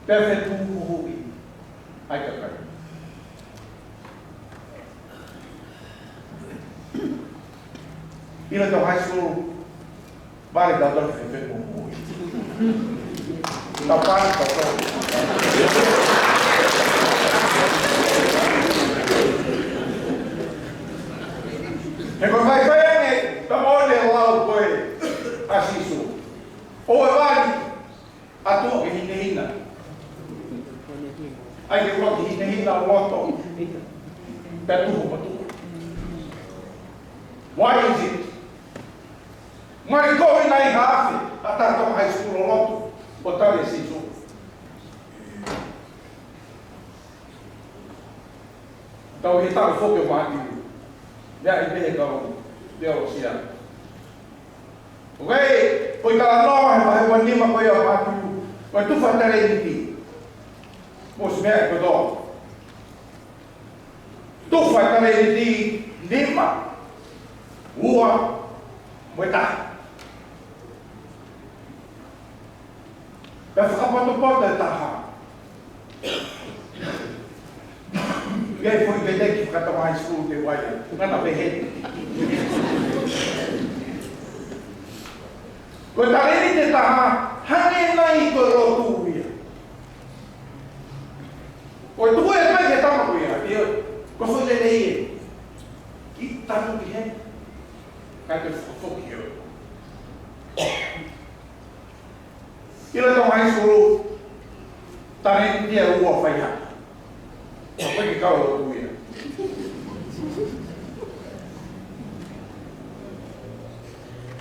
Speaker 7: Deve ter tudo aí que é. E na tua high school, vale dar dor de feito muito. Na parte da prova. E quando vai bem, da onde lá o boi, assim sou. Ou é vale, a tua que hina. Aí eu vou que hina o loto. Perto do outro. Why is it? Mas corre na enrafe, até tomar high school o loto. Botar esse jogo. Então ele estava fogo eu mati. E aí veio o Deus oceano. Ok? Foi aquela nova, mas eu anima foi eu mati. Mas tu faz tele de ti. Pois bem, que dou. Tu faz tele de ti, lima, rua, muita. Vai ficar para o porta de tarra. E aí foi vender que fica tomar escuro de guarda. Não é na berreta. Quando a gente de tarra, hane nai corotuia. Quando tu é mais que tava com ele, eu gosto de ler. Que tá no que é? Cadê o fogo? Ele tomar escuro. Também dia o vai já. Foi que caiu o dia.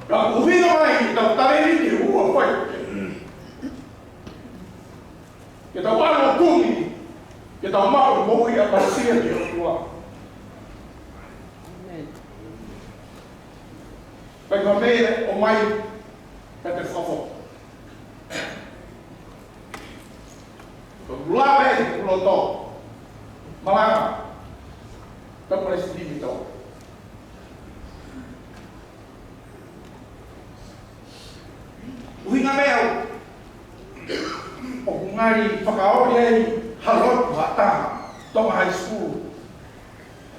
Speaker 7: O vinho aí, então também dia o foi. Que tá lá no cume. Que tá mal morre a bacia de rua. Pega meia o mai para ter favor. Lá vem o lotó. Malama. Então por esse time então. O Ingamel. O Ngari Fakao aí, Harot Wata, Toma High School.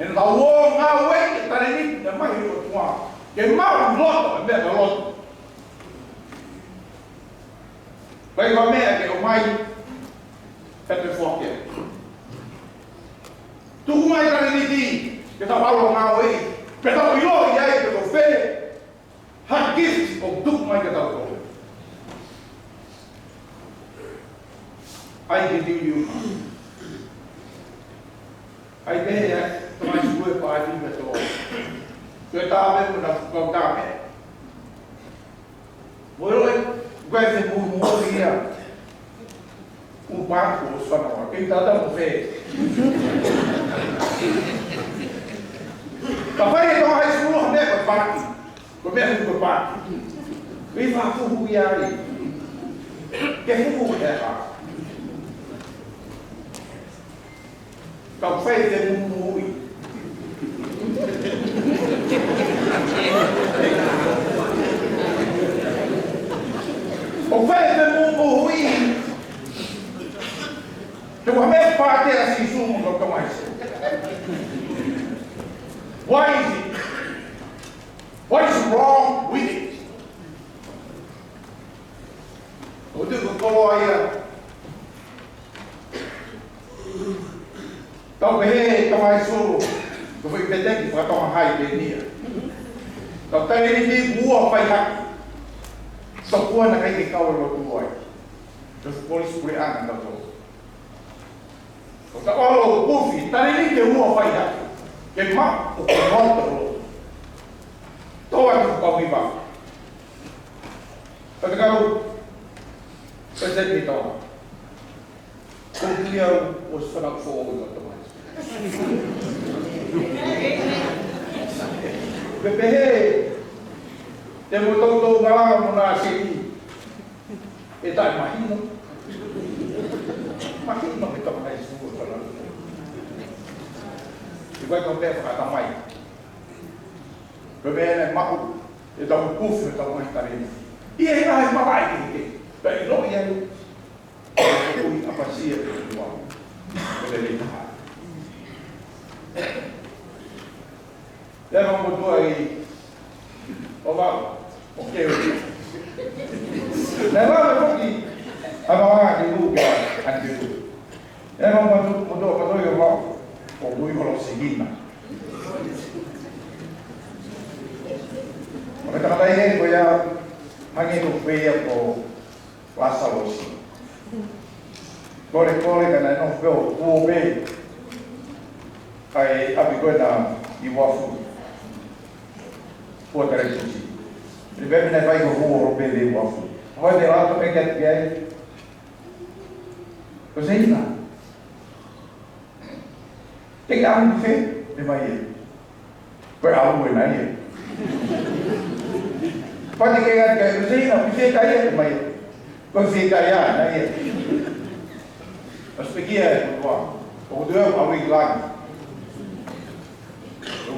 Speaker 7: E na rua nga wei tá ali, não mais o tua. Que mal loto, é bem loto. Vai comer que o mai Peter Fokker. Tu mai tá ali, que tá falando nga wei. Pero eu e aí que eu fei. Hard gift of tu mai que tá falando. I give you. I did to my school party with all. Tôi ta với một đồng cảm ấy. Với lỗi quay về mùi mùa kia. um barco só não, quem está dando ver. Papai então high school né com parque, começa com parque. Vem lá pro Ruiari, que é como é lá. Então fez de muito. O fez de muito ruim. Então a minha parte era assim, sumo no que mais. What is it? What is wrong with it? O que eu coloco talvez mais o eu vou entender que vai tomar raiva de mim. Então tem ele de boa vai cá. Só quando a gente causa o outro vai. Então por isso por aí anda todo. Então olha o bufi, tá ele de boa vai cá. Que mal o controle. Todo o convívio. Agora presente então. O dia os falam fogo Bebê, temos todo galão na sini. E tá imagina que tá mais seguro falando. E vai contar para a mãe. Bebê é mau, e dá um puff na mãe tarinha. E aí vai papai que bem não ia. Eu apacia do mal. Ele leva um motor aí. Olá, ok. Leva um aqui. Agora, de lugar, antigo. Leva um motor, eu vou. O Rui falou o seguinte. Porque também ele foi a manhã feia por a saúde. Corre, que não foi o bem. Aí a bigode e o afu. Pô, cara, isso. Primeiro me vai com o bebê o afu. Vai de lá também que é. Você não. Tem algo que fez de manhã. Foi algo que não pode chegar que você não cair de manhã. Você cair, não é? Mas pequeno, o deu a wig lá.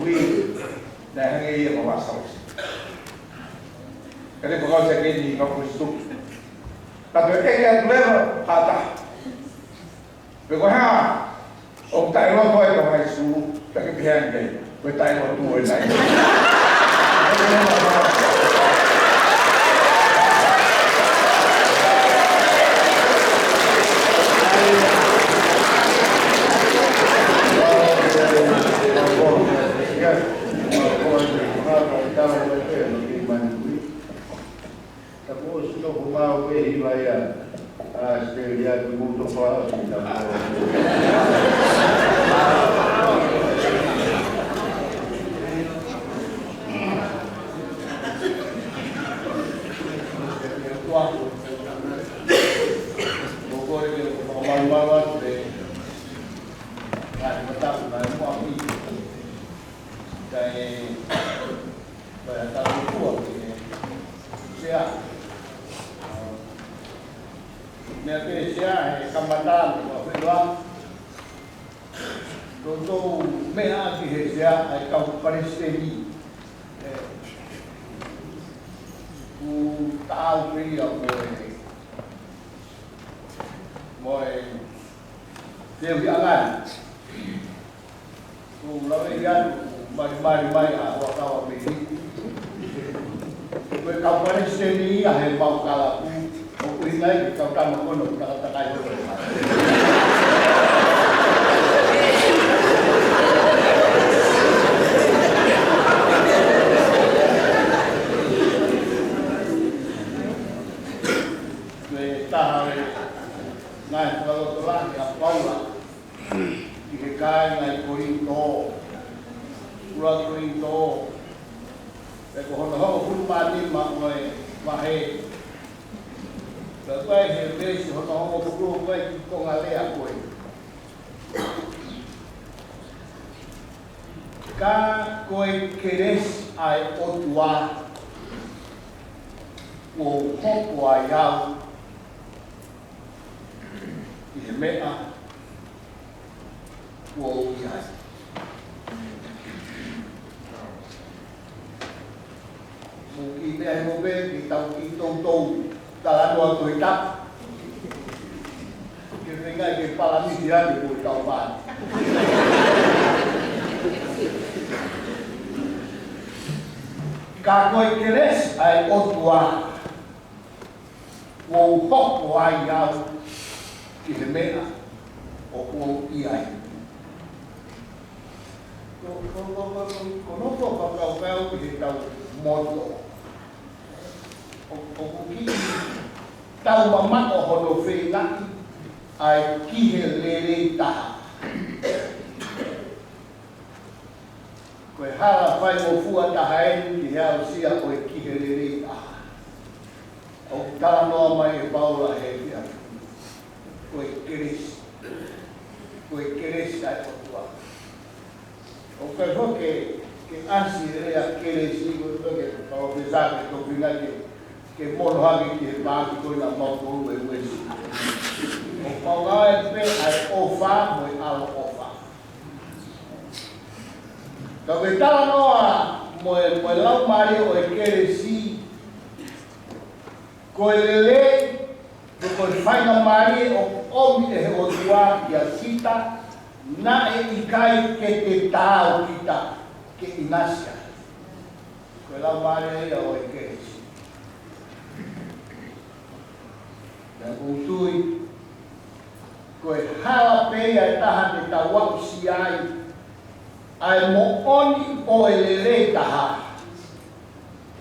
Speaker 7: We đã nghe vào bát sầu cái này có sẽ cái gì nó cũng sụp là cái lên mà hạ ta vì có ha ông tại nó thôi còn hay su cái phen này với tay một tuổi này
Speaker 5: Vai rever se o novo grupo vai com a lei a coisa. Cá coi queres ai otua o hopo ai au e mea o iai. Mungkin dia mobil kita tonton dalam dua tuitak. Kita ingat ke palami dia di bawah kawan. Kakoi keres ai otua, wau hok wai yau kilemea o wau iai. Konopo kakau kita moto. O kuki tau mama o hono whenaki ai kihe lere taha. Koe hara whai o fua taha enu ki hea o sia koe kihe lere taha. O tala noa mai e paula he fia. Koe keres. Koe keres ai o tua. O koe hoke ke ansi rea keres ni koe toke pao pesake to pinake ke mono hagi ki he pāki koe na mautoro e wesi. O paunga e pe ai ofa mo e alo ofa. Ka koe tala noa mo e lau mari o e kere si koe lele ko koe whainga mari o omi e he o tua ki a sita na e ikai ke te tāo kita ke inasia. Koe lau mari e o e kere si. Na kutui koe hala pei ai taha te tawau si ai mo oni o e lele taha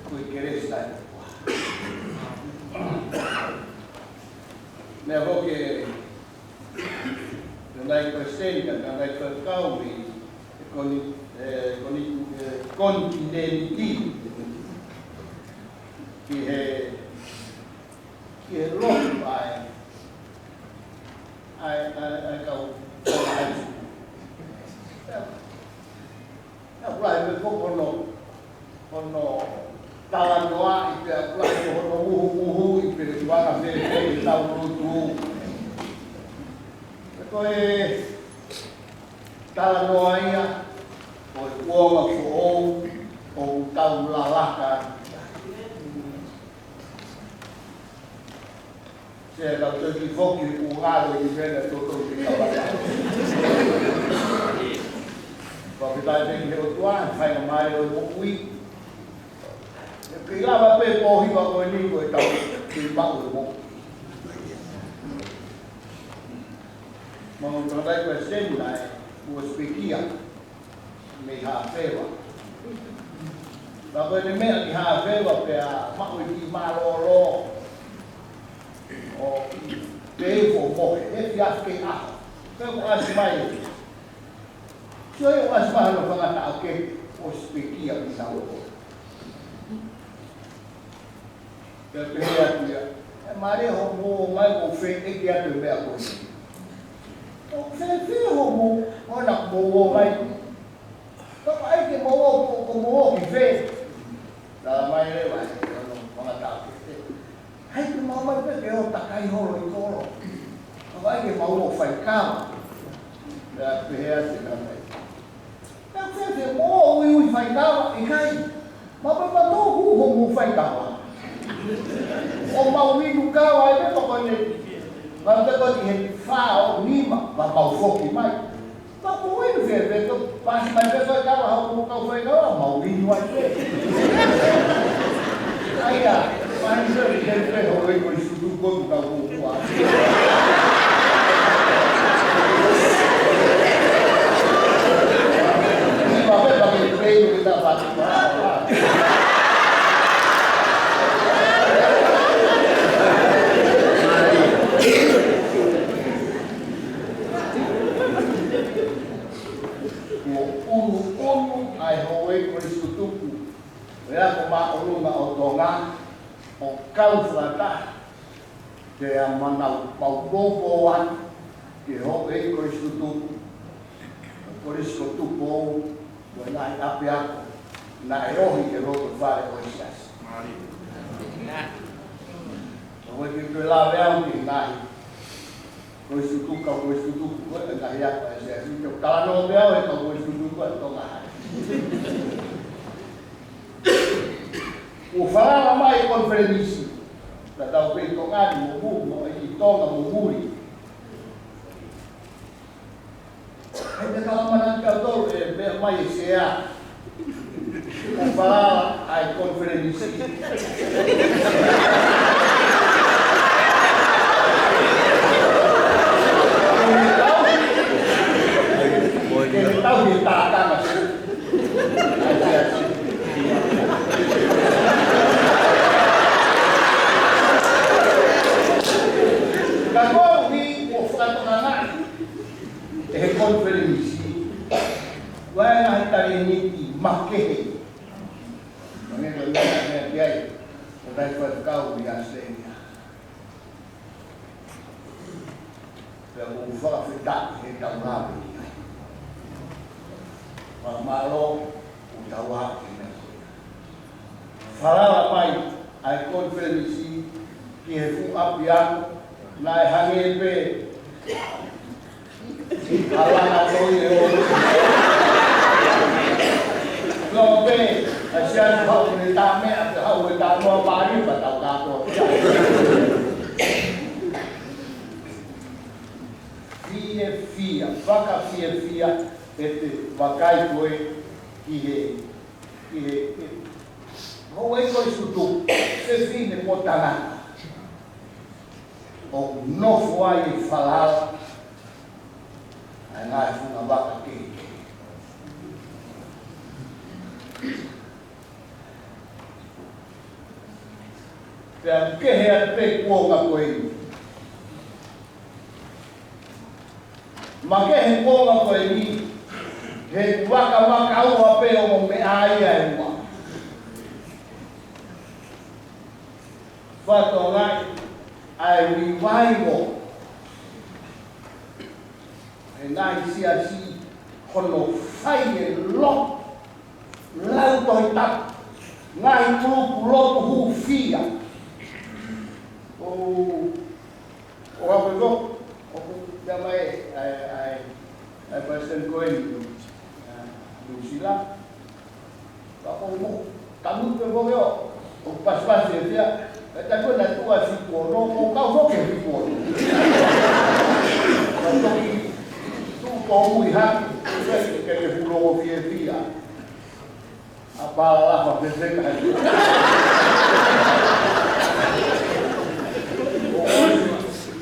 Speaker 5: koe keres tai me hoke nai koe senga nai koe kauri kontinenti ki he rohi ai kau apply me kono tala noa I pe apply kono muhu I pe wanga me te tau rutu ko e tala noa ia o uoma ko o tau lalaka se la tuki foki ugado I vena toto ki kabata Porque tá bem que eu tô faz mais eu vou ir. Que lá vai pe morri vai com ele com tal que baú bom. Mas não vai com esse lá, o speakia me ha feva. Vai com ele me que ha feva pe a mau que malolo. O pe o morre, e fias que a. Então as mais so eu acho que não vai dar que os pequenos bisa o. Eu pensei é Maria Romo mais o feito que é do meu coisa. O feito Romo olha boa mais. Então aí que boa como que fez. Da mais leva não vai dar. Aí que mamãe porque eu tá cai rolo e colo. Vai que mau faz cama. Da perna também. Você mo ui fai kawa e kai. Ma pa pa no hu ho fai kawa. O ma ui no kawa e to kone. Ma te ko ti fa o nima pa pa foki mai. Ma ko ui no fe to pas mai pe fai kawa ho mo ka fai kawa ma ui no ai. Ai ya, ma ni se ke fe ho ui ko su ko ka ko. poan ke ho e ko istutu ko risko tu po na apia na erohi e ro fare o isias o ke la veau ki nai ko istutu ko na ya pa isias ko ta no veau e ko istutu ko to na o fala mai conferenisi da dau pe to ngani mo mo I tonga mo muri ai me ka mana ka to e be mai sea o fala ai conferenisi que tau de ta mas conferensi vai na tarini makehe mane lo ya ai o dai fa kau dia senia ya o fa fita he tau na ma malo o tawa ina fala mai ai conferensi que fu apian na hangepe Alana toi e o Lobe, asian hau ni tame at hau ni tamo pari pa tau kapo. Fia, waka fia ete wakai koe ki he ho e koe sutu se fine potana o no fuai falala ai ngai funga waka ki pea ke hea pe kuonga koe ma ke he kuonga koe ni he waka aua pe o me aia e mua whato ngai ai revival e ngai si kono whai e lo lau toi tap ngai tūpu lotu hu fia o hape go o ya mai ai President Cohen Lucila ako mo kamu pe go yo o pas e dia ta ko na tua si ko no ko ka ho ke si ko tu ko ui ha ke fulo o fia apa la fa pese ka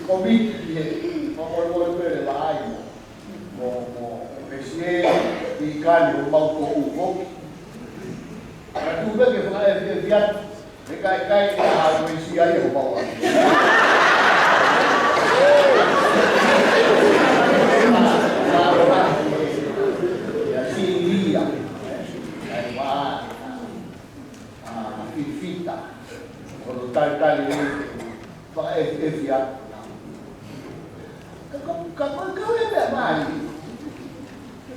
Speaker 5: Covid ye o pe la ai mo pese di kan o mau ko uvo ka tu be ke fa e fiat e kai a ko si ai o mau ya si dia ai ma fita o tal fa e fiat ka e be mai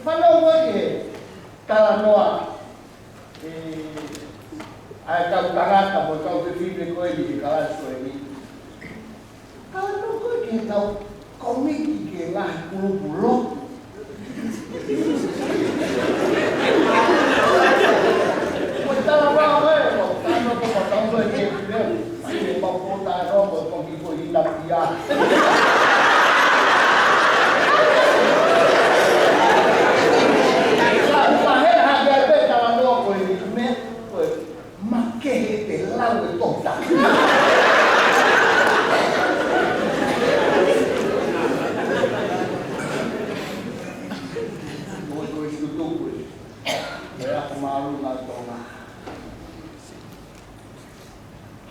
Speaker 5: fa no ke kala noa ai kau tangata mo kau te fibre ko eli kala so eli kala no ko ke tau komiki ke la pulo mo tala ba e mo tano ko tau ko ke ne ai mo ko ta ro ko ki ko ina pia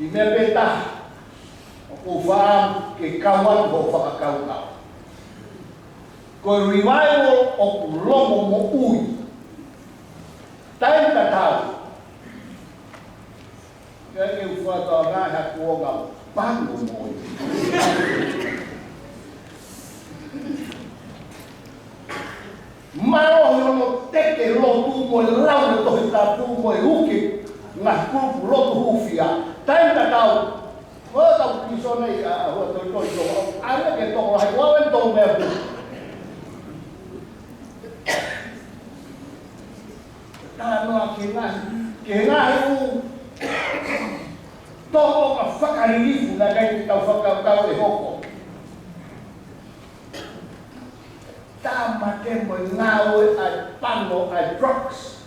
Speaker 5: Ki me peta o fam ke kawan ho fa kau ko revival o lomo mo ui tai ta tau ke fa ta ga ha ko ga pan mo mo lau to ta pu mo huki nga ku lo hufia tai ta tau o ta ki so nei a ho to a ke to hai wa wen to me ta no ke nga hu to ka whakaririfu na kai tau whakau e hoko. Tā make mo ngāo ai pango ai drugs.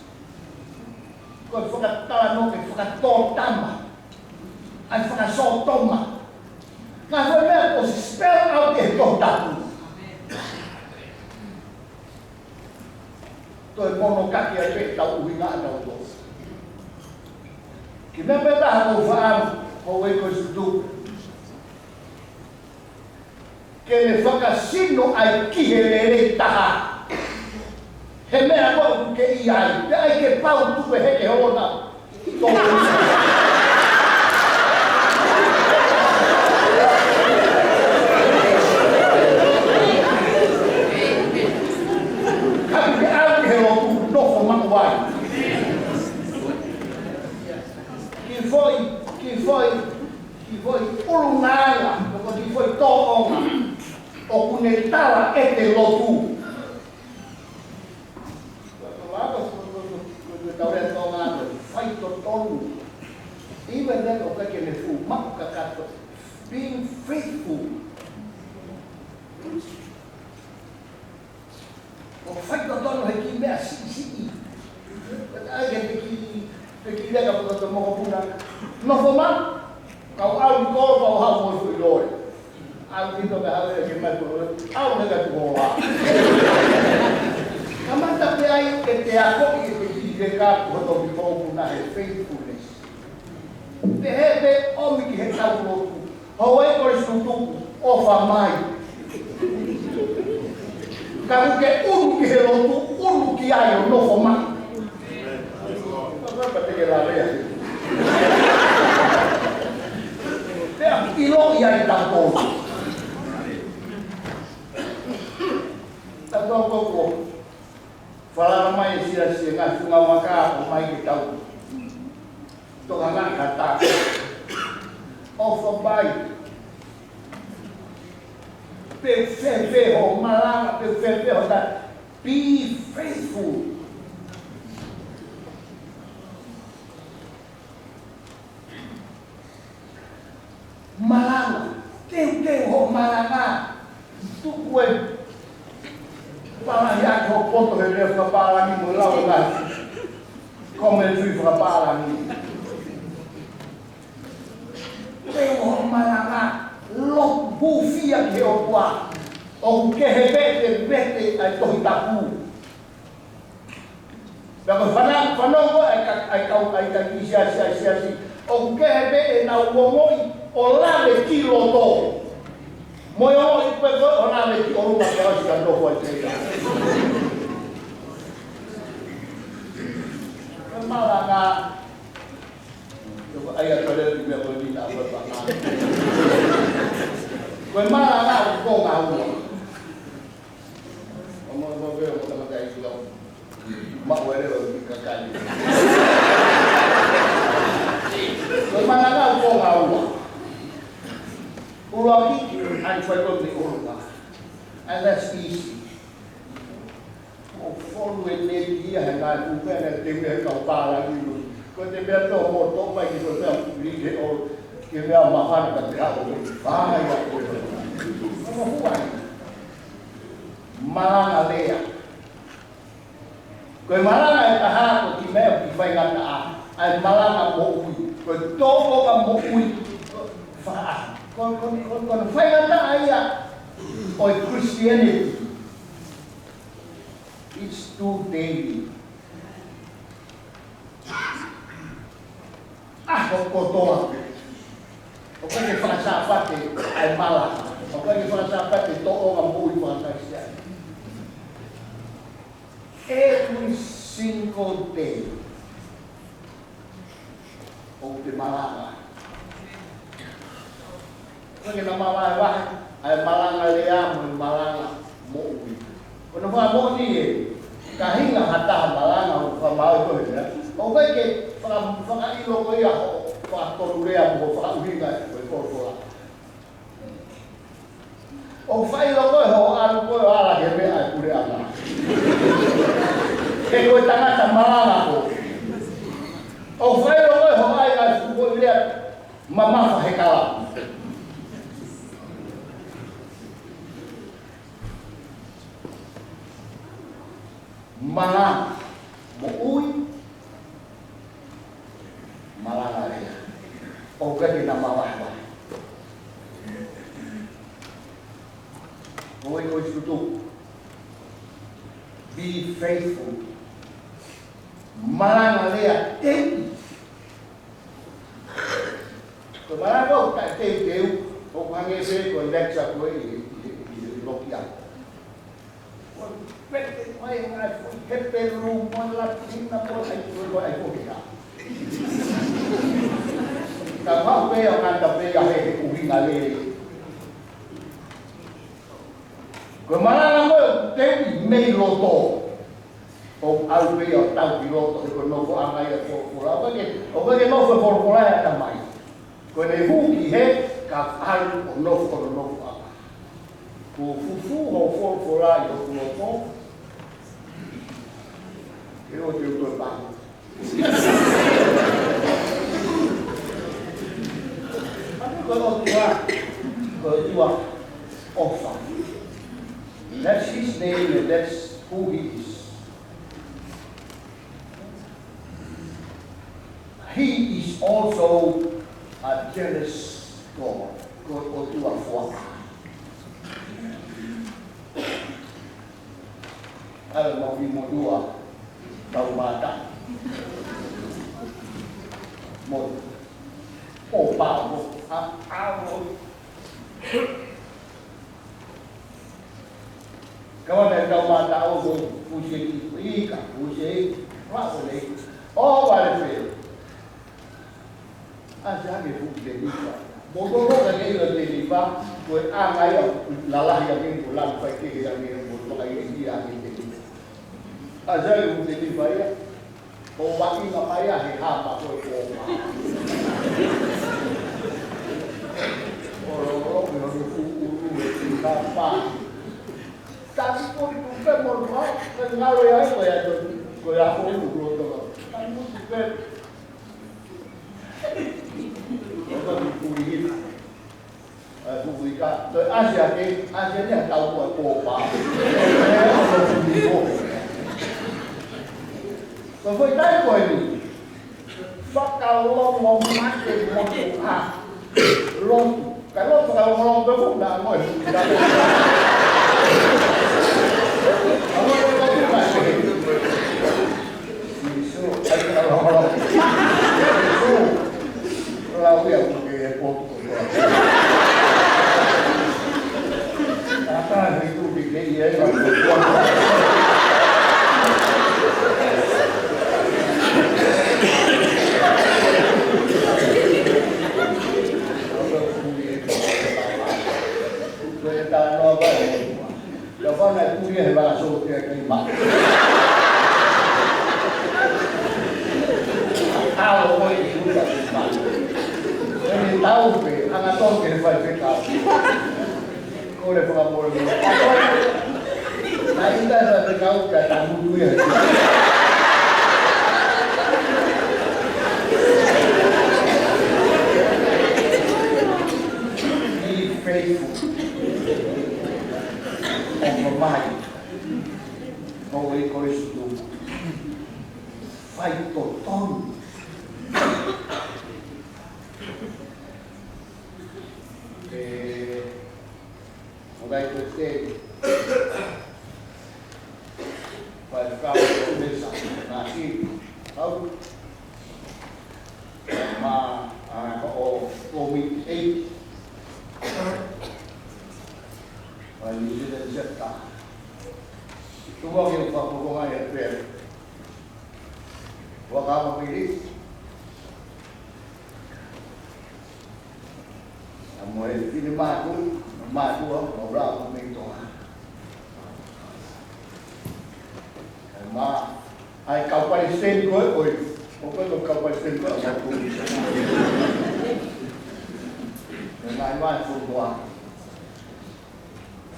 Speaker 5: Ko whakatala no ke whakatō tama. Ai whakasōtoma. Ngā hoi mea ko spell out e tō tapu. Toi mono kaki ai pe tau uhi ngā tau tō. Ki mea pe taha ko whaamu o wei ko sutu. Ke le whakasino ai kihelere taha. He mea ko ke i ai, te ai ke pau tupe heke hona. Kami ke au ke helo tu nofo makuai. Ki foi urunganga, ki foi toonga. O kune tawa e te lotu. Even then, o kake me fu, maku kakato, being faithful. O whaito tono he ki mea si. Ai ki lega puto moko puna. Nofo ma, kau au ni kō pau hau mo fui lori. Au dito me hau e ke mai puro, au nega tu hoa. Kamanta pe ai e te ako i te ki te ka koto ki pōku na he faithfulness. Te he omi ki he tau lotu. Hau e kore sutuku, ofa mai. Ka uke unu ki he lotu, unu ki ai o nofo mai. Kapa te ke la rea. Te a ilo i ai tau tōku. Tau koko, whalara mai e sira ngā whunga waka o mai ke tau. Toka ngā kata. Ofa bai. Pe whewhe ho maranga, pe whewhe ho ta. Be faithful. Maranga. Teu ho maranga. Tuku e para ya ko poto he le fa para ni mo la ga como el fui fa para ni te o malanga lo bufia ke o kwa o ke he bete ai to tapu ba ko fana go ai ka ki sia o ke he be na wo moi o la le kilo to mo yo i pe ko ona le ki o ma ke o ska do ko te ka malanga yo ai a tole di me ko ni ta pa na ko malanga ko ga u o mo do ve o ta ka i lo ma o ere o ka ka ni ko malanga ko ga u Uraki and Twitter the Urga. And that's easy. O follow it maybe here and I do better than they go para you. Because they better no more talk like it was them, read it or give them a hand but they have a fire. Who are you? Maranga Lea. Koi maranga e taha ko ki mea ki whai ngata a. Ai maranga mo ui. Koi tōko ka mo ui. Whaa. Kon whai ngata aia o Christianity. It's too daily. Ko kotoa. O kake whakasapate ai mala. O kake whakasapate to'o nga mui whakasapate. Every single day. O te malanga. Kake na mawai wahi, ai malanga lea mo malanga mo ui. Kona wha mo ni e, ka hinga hataha malanga o wha ko ya o ga ke fa ilo ko ya fa to le ya mo fa uhinga ko ko o fa ilo ko ho an ko ala ke me ai ku le ala ke ko tanga tamala ko o fa ilo ko ho ai ai ku le mama fa he kala mana mo ui malanga le o ga ni na mawa oi tutu be faithful malanga le tem to malanga o ka te teu o pange se ko lecture ko i lokia mai ngai hepe lu mon la tinna mo ai ko ai ko ya ka ma pe o kan ta pe ya he ku hinga le ko mana mo te me lo to o au pe o tau piloto ko no ko anga ya ko la ba ke no ko la ta mai ko ne hu ki he ka al no ko ko fufu ho for la yo ko eu tô bem. Quando tu offer, that's his name and that's who he is. He is also a jealous God. God tu father. Al mau dua tàu mata một ổ bảo một ao một các bạn tàu mata ô tô phụ chế ý cả phụ chế hóa của đấy ô bà này phải anh sẽ để phụ chế đi cả một số lúc là cái người đi vào rồi ai ấy là lại cái của làm phải cái này một cái gì à Azal yung delivery, o baki na kaya hihapa ko ito. Oro yung ulu hihapa. Tapi ko ito pa mo mo, ngalo yan ko yan ko ya ko ulo to. Ano mo pa? Ano ba kulit? Kulit ka. To Asia niya tao ko pa. Còn với trái quỳnh bắt đầu lông mông mắt thì một cục hạt lông cái lông bắt đầu lông tới phút đã ngồi ông ơi có chút này anh là lông lao việc cái cuộc của ta thì tu bị cái gì ấy là con này cũng như là số tiền cái mặt tao thôi thì cũng là mặt nên tao về ăn tôm thì phải tao cô này phải mua được này chúng ta là cái câu cả tặng mua người Pemain, kau itu fight total. Mulai kecil, pada kau desa nasi, kau ma kau komik New Zealand Jetta. Tuwa yung papukungan yung pera. Huwag ka mapilit. Ang mga pinimado ang obra ang may ito. Ay kapal paisen koe, o koe no kau paisen koe, a matu. Ngai mai furua.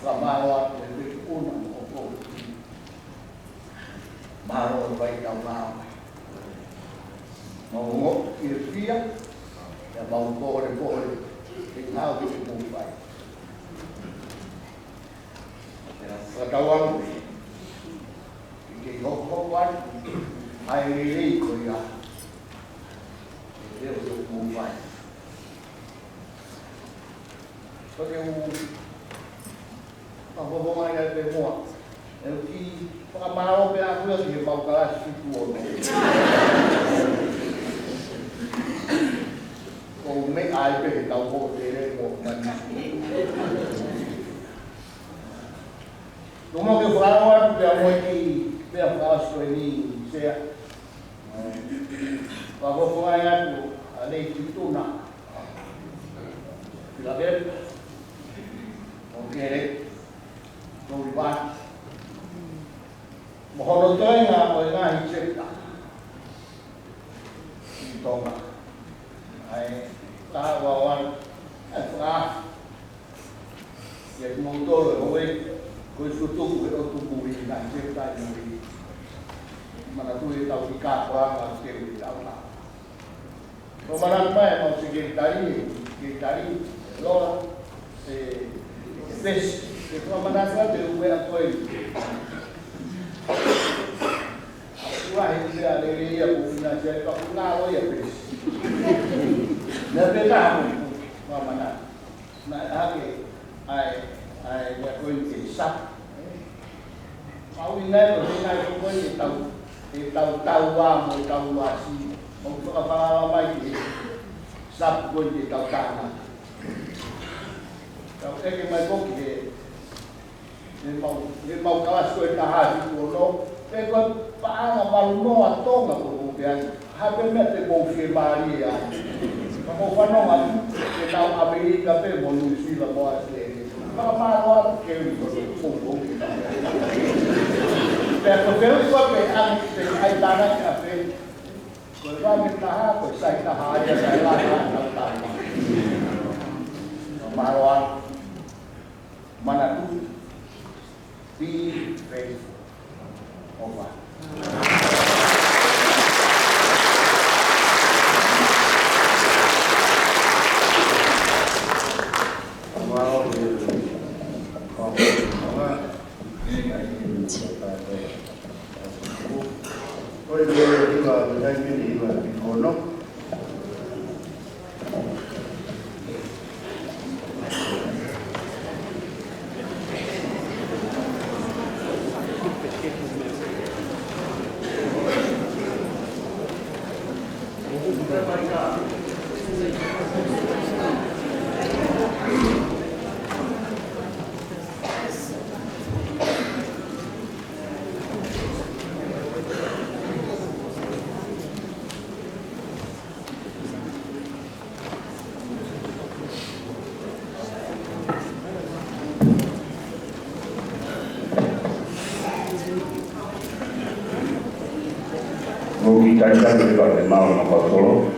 Speaker 5: Whamaroa e te una o koe. Maro vai tau mau. Maungo i pia, e mau kore, e ngau ki te mumbai. Whakawang, i ke hoko wai, ai rei ko ia. E reo te mumbai. Pake whakawonga ia te moa. E ki whakamaro pe a kua ki he paukarasi ki tuono. Ko me ai pe he tau ho te re mo mani. Tuma ke whakaroa pe a moe ki pe a whakasko e ni sea. Whakaroa ia tu a nei ki tuna. Pila bep. O kere. Nori baki. Mohono toi ngā o ngā hi cheka. I tonga. Ai, taha wawan, ai whaka. Ia ki mautoro e hoe, koe sutuku e o tuku i ngā hi cheka i muri. Mana tui e tau ki kāpua ngā keu i tau ngā. Ko manan mai mau se ke tari, lora, se pes, ke kua manan mai te ue a koe. Tua he te a lere ia pūwhina te ka pūnā o ia pēs. Nā pētā hamu, wā mana. Nā hake, ai ia koe te sap. Mau i ngai o te ngai ko koe e tau wā mo tau wā si. Mau whakapara mai ki sap koe te tau tāna. Tau eke mai koki he ne mau kawas koe ta haji kuono, e koe paanga malu noa tonga ko kukean, hape me te mouke maari a. Kako whanonga, e nau Amerika pe mo New Zealand mo a te. Kaka māroa kewi ko mouke ta. Pea ko kewi koe pe angi te aitana ki a pe. Koe wame taha, koe sai taha ia sai lana tau tāma. Māroa, mana tu. Be faithful. Over.
Speaker 8: Kita juga mau mengkotol.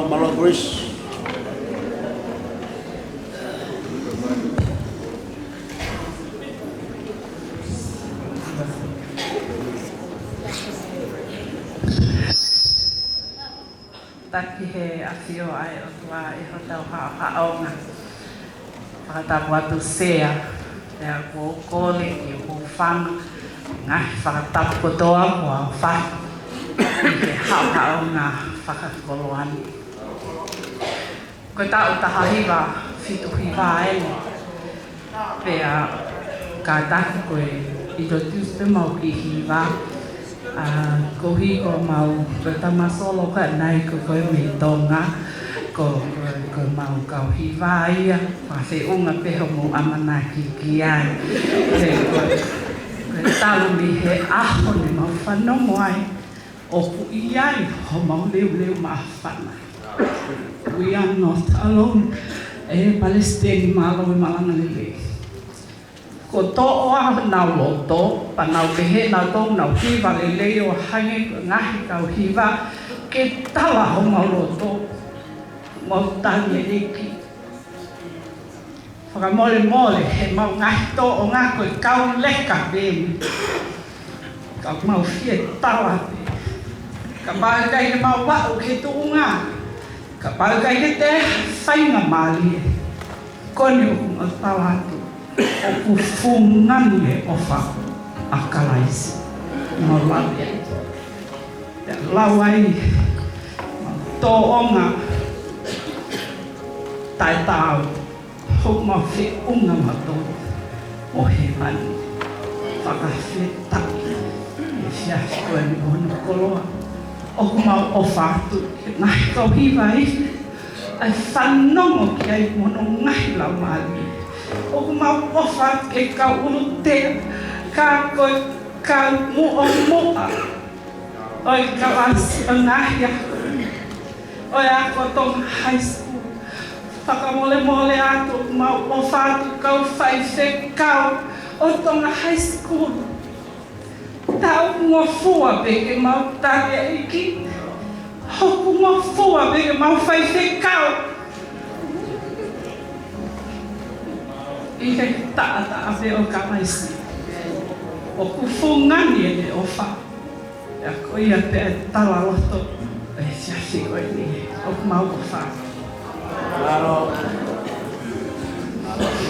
Speaker 5: Malo Bruce.
Speaker 6: Taki he afio ai o tua e ho tau haonga. Whakatapu atu sea. Ea kua kole ki o whanga. Ngai whakatapu kotoa kua whai. I he haonga whakakoloani. Ko tau tahahiwa fitu hiwa ene. Pea ka taki koe i to tus pe mau ki hiwa. Ko hi ko mau ko tamasolo ka nai ko koe me tonga ko mau kau hi vai pa se unga pe mo amana ki ai se ko talu mi he aho ni mau fano moai o pu iai ho mau leu ma fana. We are not alone. e Palestine malo e malanga lele. Ko to o a nau loto, pa nau pehe nau tō nau hiva lele o hange ngahi kau hiva, ke tala ho mau loto, mau tani e eki. Whakamole mole he mau ngahi tō o ngā koe kau leka bēmi. Ka mau fie tala pe. Ka pārkai he mau wau ke tūngā. Ka pārkai he te whainga māli e. Koni o kunga tala atu. O ku fungani e ofa a kalaisi. Mau lawe e. Te lawai tō onga tai tāu. Hok mau whi unga mato o he mani. Whakawhi taki. E whia koe ni hono koloa. Oku mau ofa atu ke ngahi kau hiwa iwi. Ai whanongo ki ai mono ngahi lau mali. Oku mau ofa ke kau ulu tea. Ka koe ka mua mua. Oi ka wasi o ngahi ako. Oi ako tong high school. Whakamole mole atu mau ofa atu kau whaife kau. O tonga high school. Tau ngō fua peke mau tāria iki. Hoku ngō fua peke mau whaife kau. I hei taata awe o ka maisi. O ku fungani e ne ofa. Ea ko ia pe tala loto. E siasi koe ni. O ku mau ofa.
Speaker 5: Claro.
Speaker 6: Oh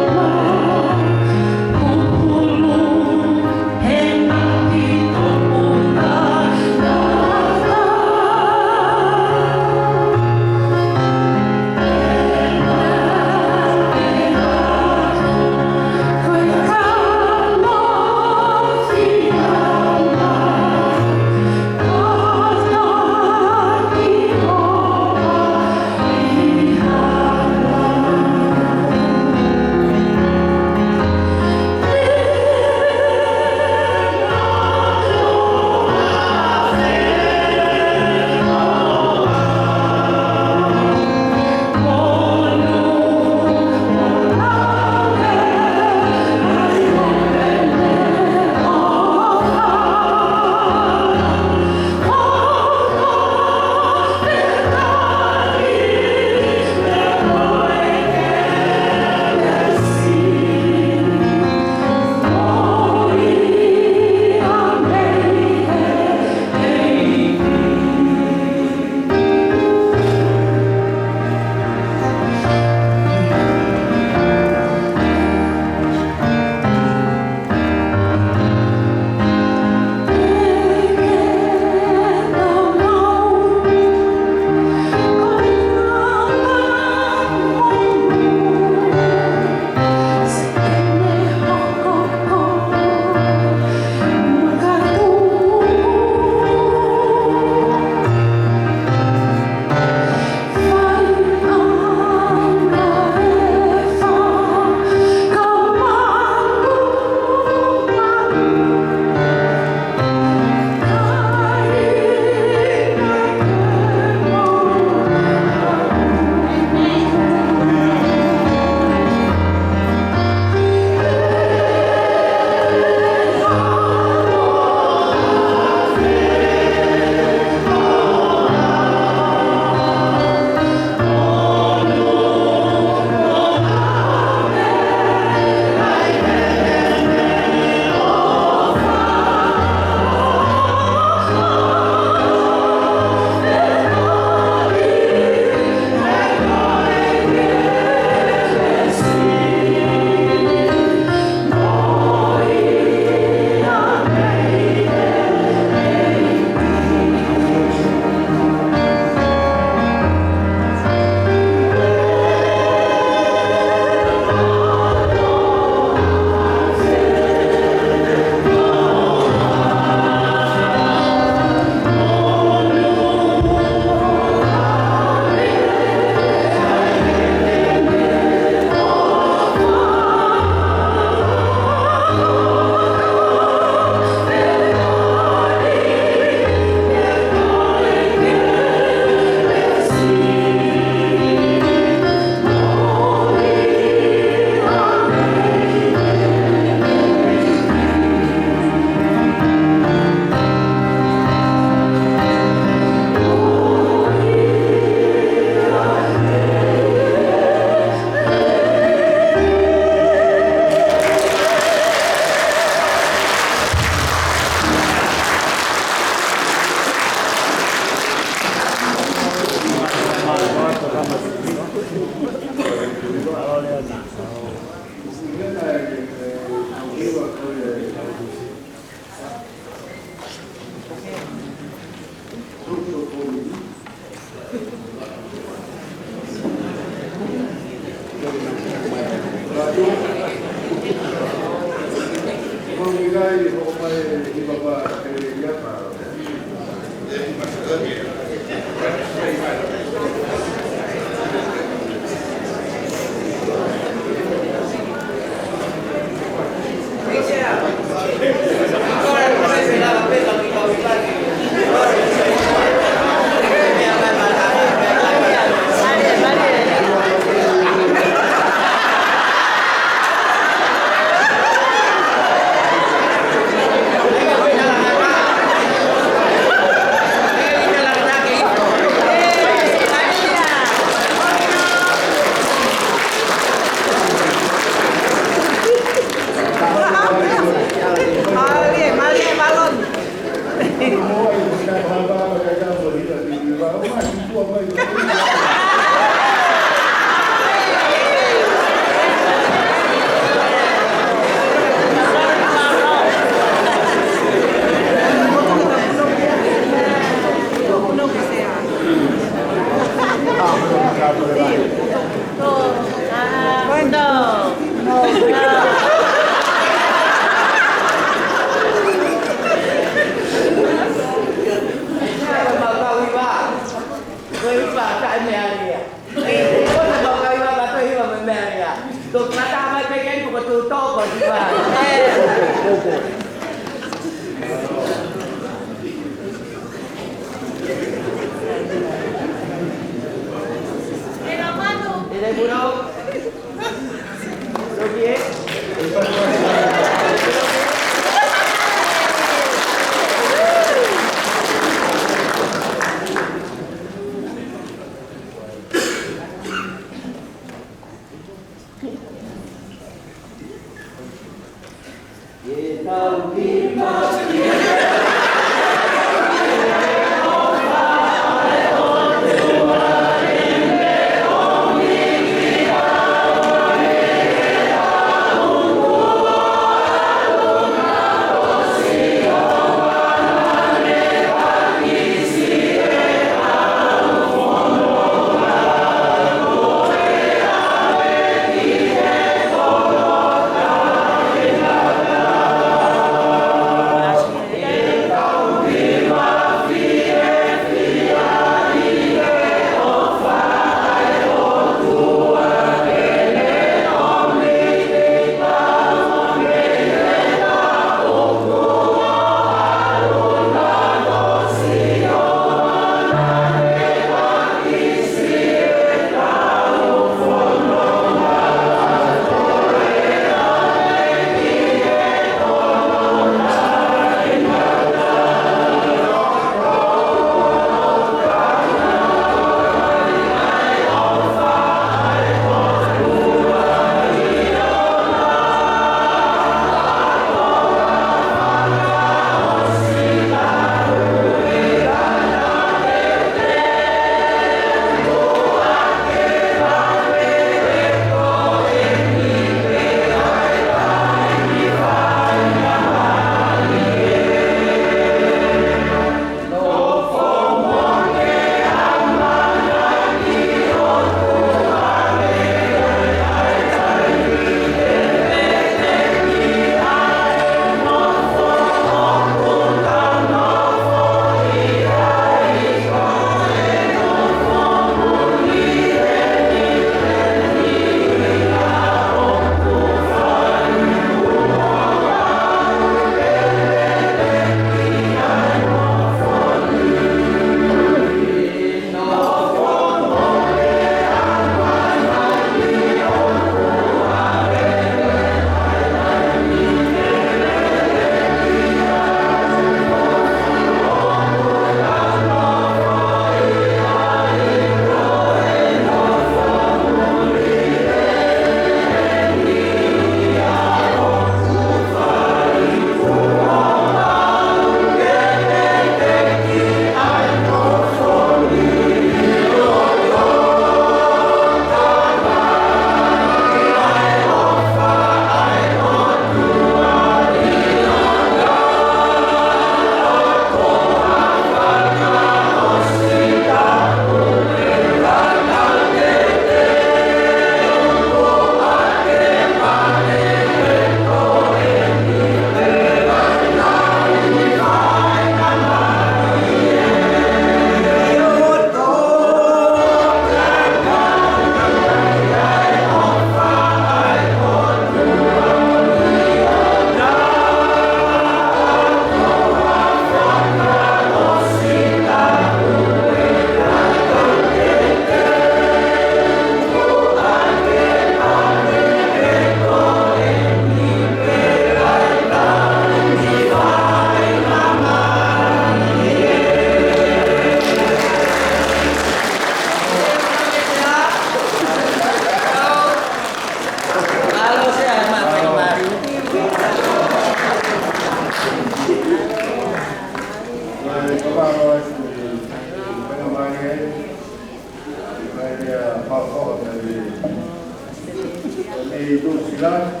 Speaker 5: lá,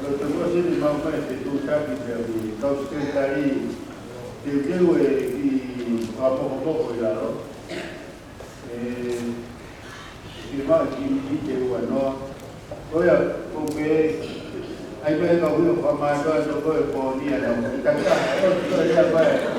Speaker 5: quando eu gosto de mal mais de tudo, sabe, de causa que aí, eu tenho e a pouco já, não? E mais que eu não, olha, porque aí vai dar o meu mais vai do que por dia não, então eu já vai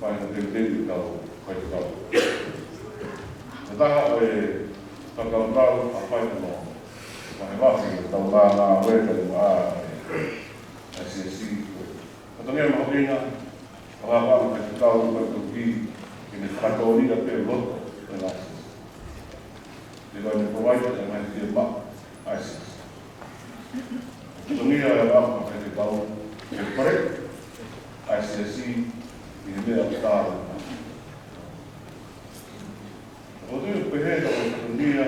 Speaker 8: fai no te tau kai tau. Te taha e takautau a fai no mai wasi tau ngā weta ni maa a si. Katongia mahokinga, a wāpama kai tau kai tuki ki me whakatorira pe loto e nasi. Te vai me provaita e mai te ma ISIS. Katongia e wāpama kai te tau e kore ISIS i mea tāra. O tui peheta o Katongia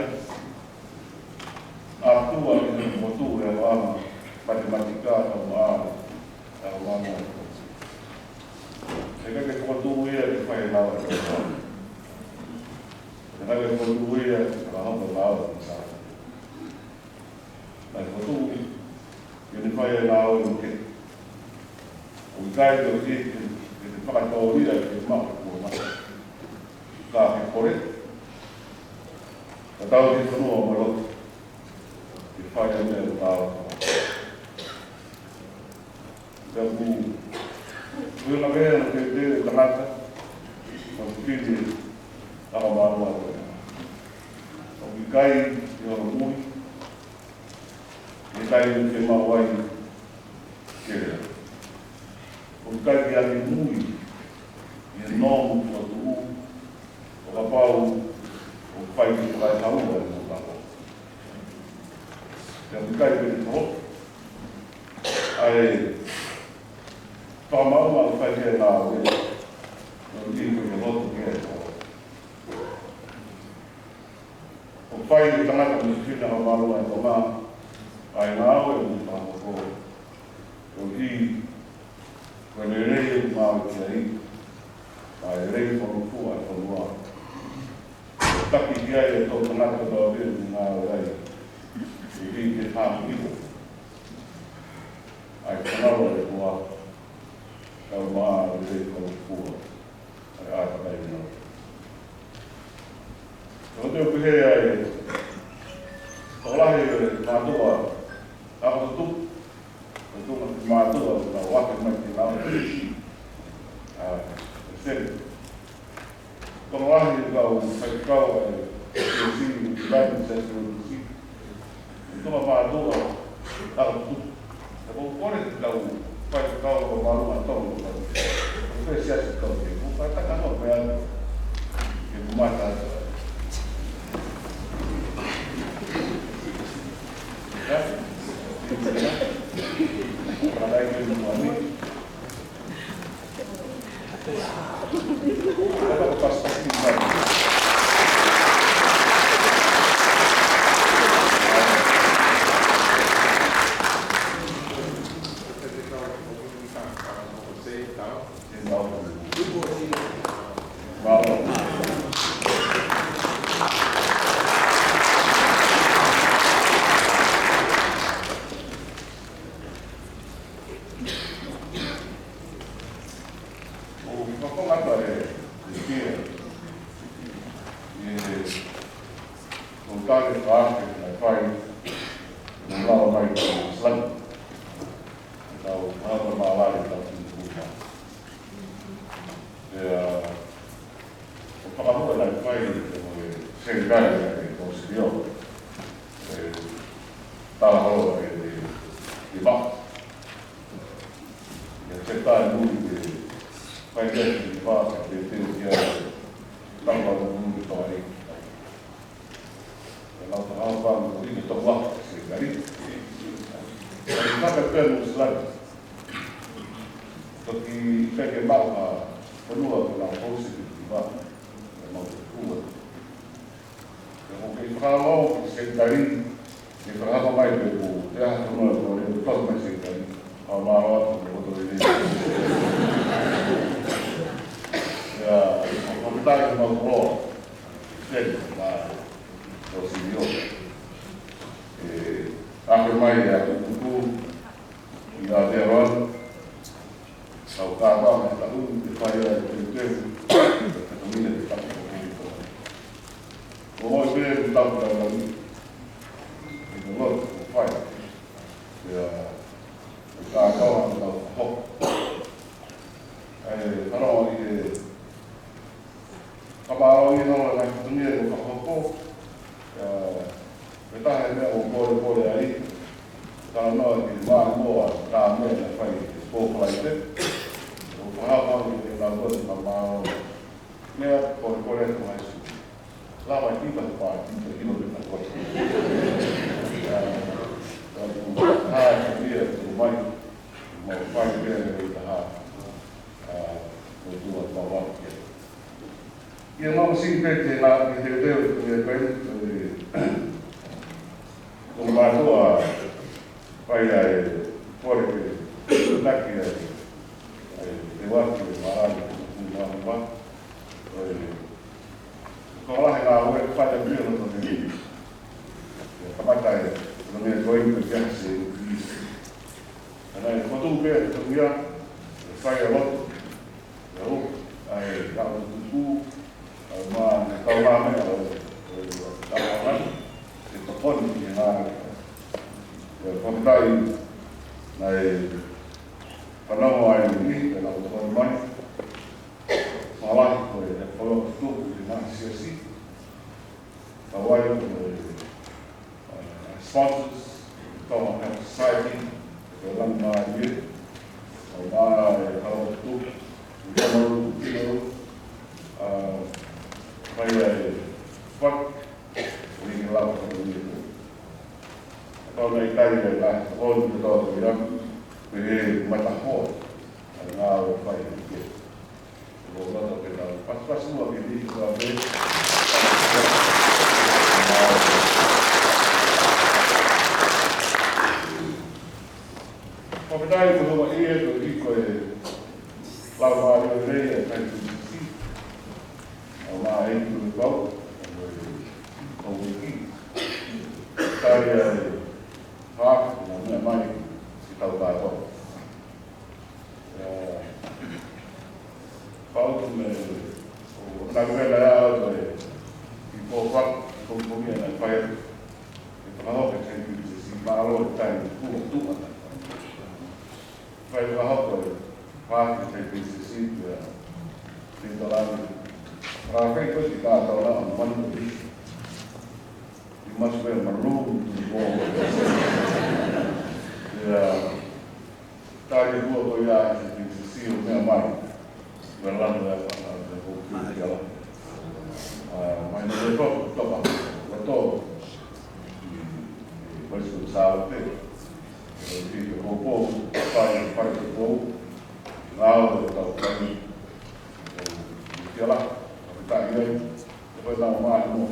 Speaker 8: a tua i te motu e wāma matematika o maara a wāma. E kake motu ia te whai lawa e wāma. E kake motu ia ka hapa lawa e sāra. Nai motu i te whai lawa e ke. O kai te o te whakatōria i te mao kua mata. Ka he kore. Ka tau te whanua o malotu. Te whai a mea o tāwa. Te ku kuina mea na te tere tangata. Ka kupiti taha marua koe. O ki kai i horo mui. E kai i te mawai kerea. O kai ki ake mui i e nōmu tua tuu. O ka pau o whai ki te kai haunga i mō tāko. Te ake kai ki te toho. Ai whamauma o whai kia nā wea. O ki ko te hotu kia e toho. O whai ki tangata mi whina ha marua e tō mā. Ai nā oe o tāko ko. O ki koe ne rei e māu ki a i. Ai rei whanu fua e whanu a. O taki ki ai e tō tangata tō a vire ni ngā rei. I ri te tāmu iho. Ai whanau e kua. Kau maa rei whanu fua. Ai āta kai nau. O te upuhe ai tōlahi e mātua. Ako tu. O tu mātua na wake mai te nau. E sere. Kono ahi e kau whaikau e si United States of the E tuma mātua. Ako tu. E ko kore te kau whaikau o maruma tonu. E koe siasi kau te. Ko kai takano pe anu. Ke kumata atu. Para aí que não é agora eu faço assim tahe mea o kore ai, tā noa ki maa moa tā mea na whai kōpulai te. O whahapau i te nātua te mamao, mea kore atu hai su. Lawa i tika te pāi, tika ino te na kore. Tāi ka mea te mai, mō whai mea i te hā. O tua tawau kia. Ia mama singpe te nā ki te reo te koe, o mātua whai ai kore ke taki ai te waki o marani o mātua wā. Ko lahe ngā ue whai a mea no te ni. Kamatai, no mea koe i te se i Anai, kotu pēr te mea, whai a lotu. Ai kau tutu ma kau lama ya tawaran te topon ki na kontai nai panau ai ni te na topon mai mala ko e polo tu ki na sisi tawai sponsors to have society te lama ni o ma kau tu Kau kilo, kaya spot, ini lawan ini. Kalau naik tadi adalah on betul bilang pilih mata hot, ngau kaya ini. Kalau kita pas semua ini kita boleh. Kalau kita itu semua itu ikut Lawa ada rei akan diskusi, awak itu kau, kau ini, saya hak, mana mai kita tahu. Kau tu nak bela tu, ibu bapa komponen yang baik, kalau kita diskusi malu dan tu ada, baik kalau Fácil de existir, sem falar para quem foi que está lá no mano do bicho, e mais bem maluco do bom, tá de boa olhar de existir o meu mãe, falando da cultura dela, mas não é todo, todo, depois que sabe eu digo o povo faz o povo Now, the company, ela está aí, depois dá uma no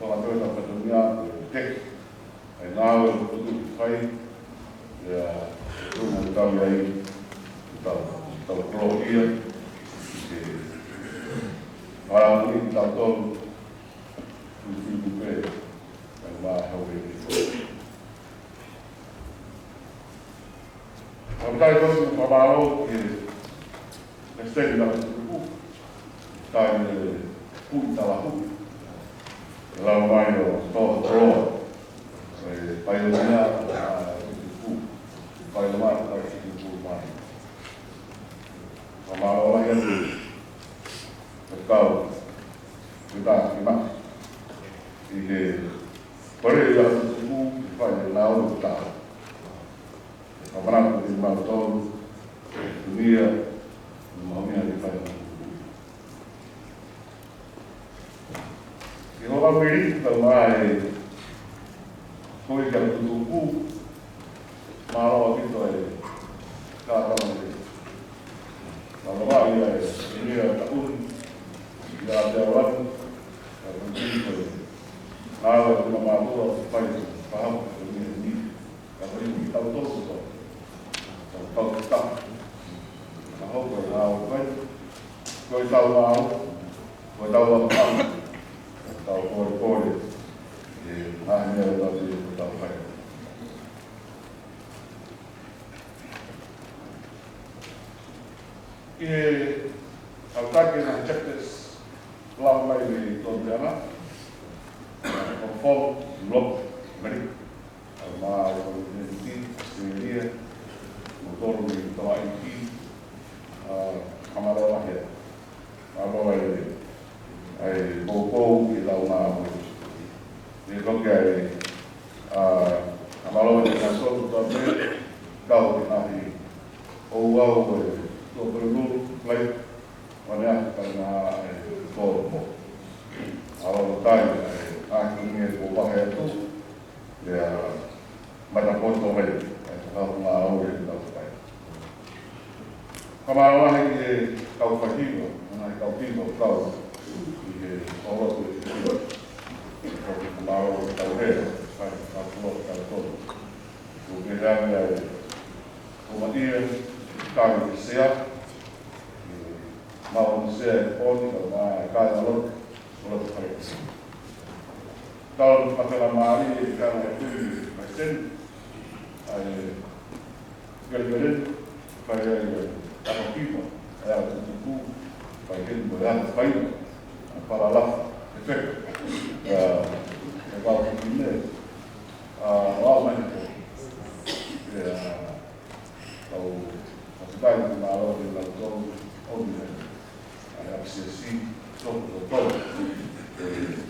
Speaker 8: para ver a oportunidade tech, e now o produto sai, tudo está aí, está coloquia, para ali está todo o filho pé, vai resolver. Kita itu membawa mesti dalam buku, dan pun dalam buku, dalam mayu toh, payungnya buku, payungnya buku mana, membawa yang kau kita imak, ini boleh yang buku payung lalu tahu. Kapan di Malton, dunia, maunya di mana? Di orang beri termai, kau yang tutupu, malu itu kata mana? Kalau apa ini tahun, tidak ada orang, mungkin kalau cuma malu, paham ini, kalau ini kita tahu. Kau tak, kau berlalu kan, kau tahu apa, kau boleh, hanya lebih tahu kan. Ini kalau kita cek lama ini tujuannya, conform blok medik, malu ini sendiri. Motor di bawah ini, kamera lahir, kalau bobo di laut loke ai a malo de caso também kau nahi o wau to perlu play mana karena korpo awal tai aku ni ko bahaya tu ya mana foto mai kalau mau dia tahu pai kamar lagi kau fahim mana kau pinto kau di orang tu mau tahu dia kau kemudian kemudian kami siap mau siap pun kalau kalau masalah mari kalau itu macam gara-gara kayak apa kita itu bagian berat baik para lah efek kalau ini awal mana ya kalau kita malu di dalam orang ada sesi betul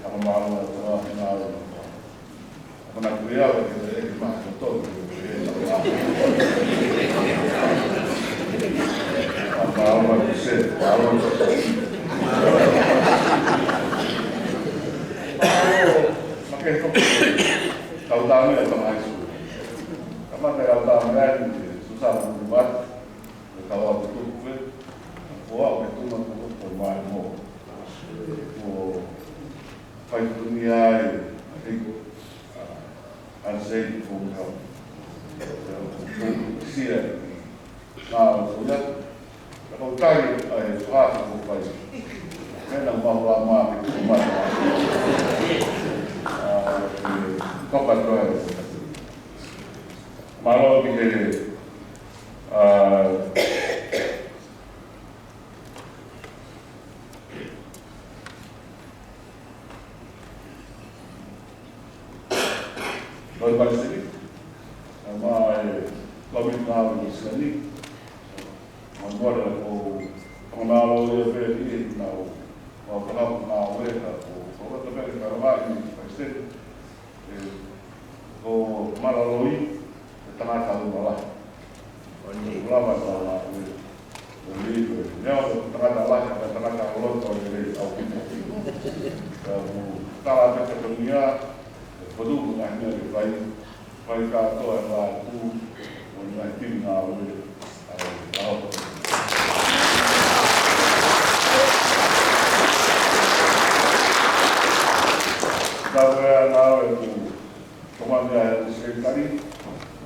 Speaker 8: kalau malu atau malu apa nak kuliah kita malu betul malu bisa malu pakai tahu tahu ya sama itu karena kalau tahu kan susah membuat kalau betul wah itu untuk formal mau faz dunia itu ansei fungkau sia nah sudah kalau kali suatu bukan memang mau lama itu mana kopat doa malu pikir kalau pada sini sama kami tahu di sini membuat aku mengenal dia beri tahu kalau mengenal dia kalau terjadi karena ini pasti oh malalui tengah tahun malah ulama malah jadi nyawa tengah tahun sampai tengah tahun kalau jadi audit kalau ada kedunia betul hanya di baik atau ada tu mungkin nak tahu Dapat nalar itu komandan sekretari,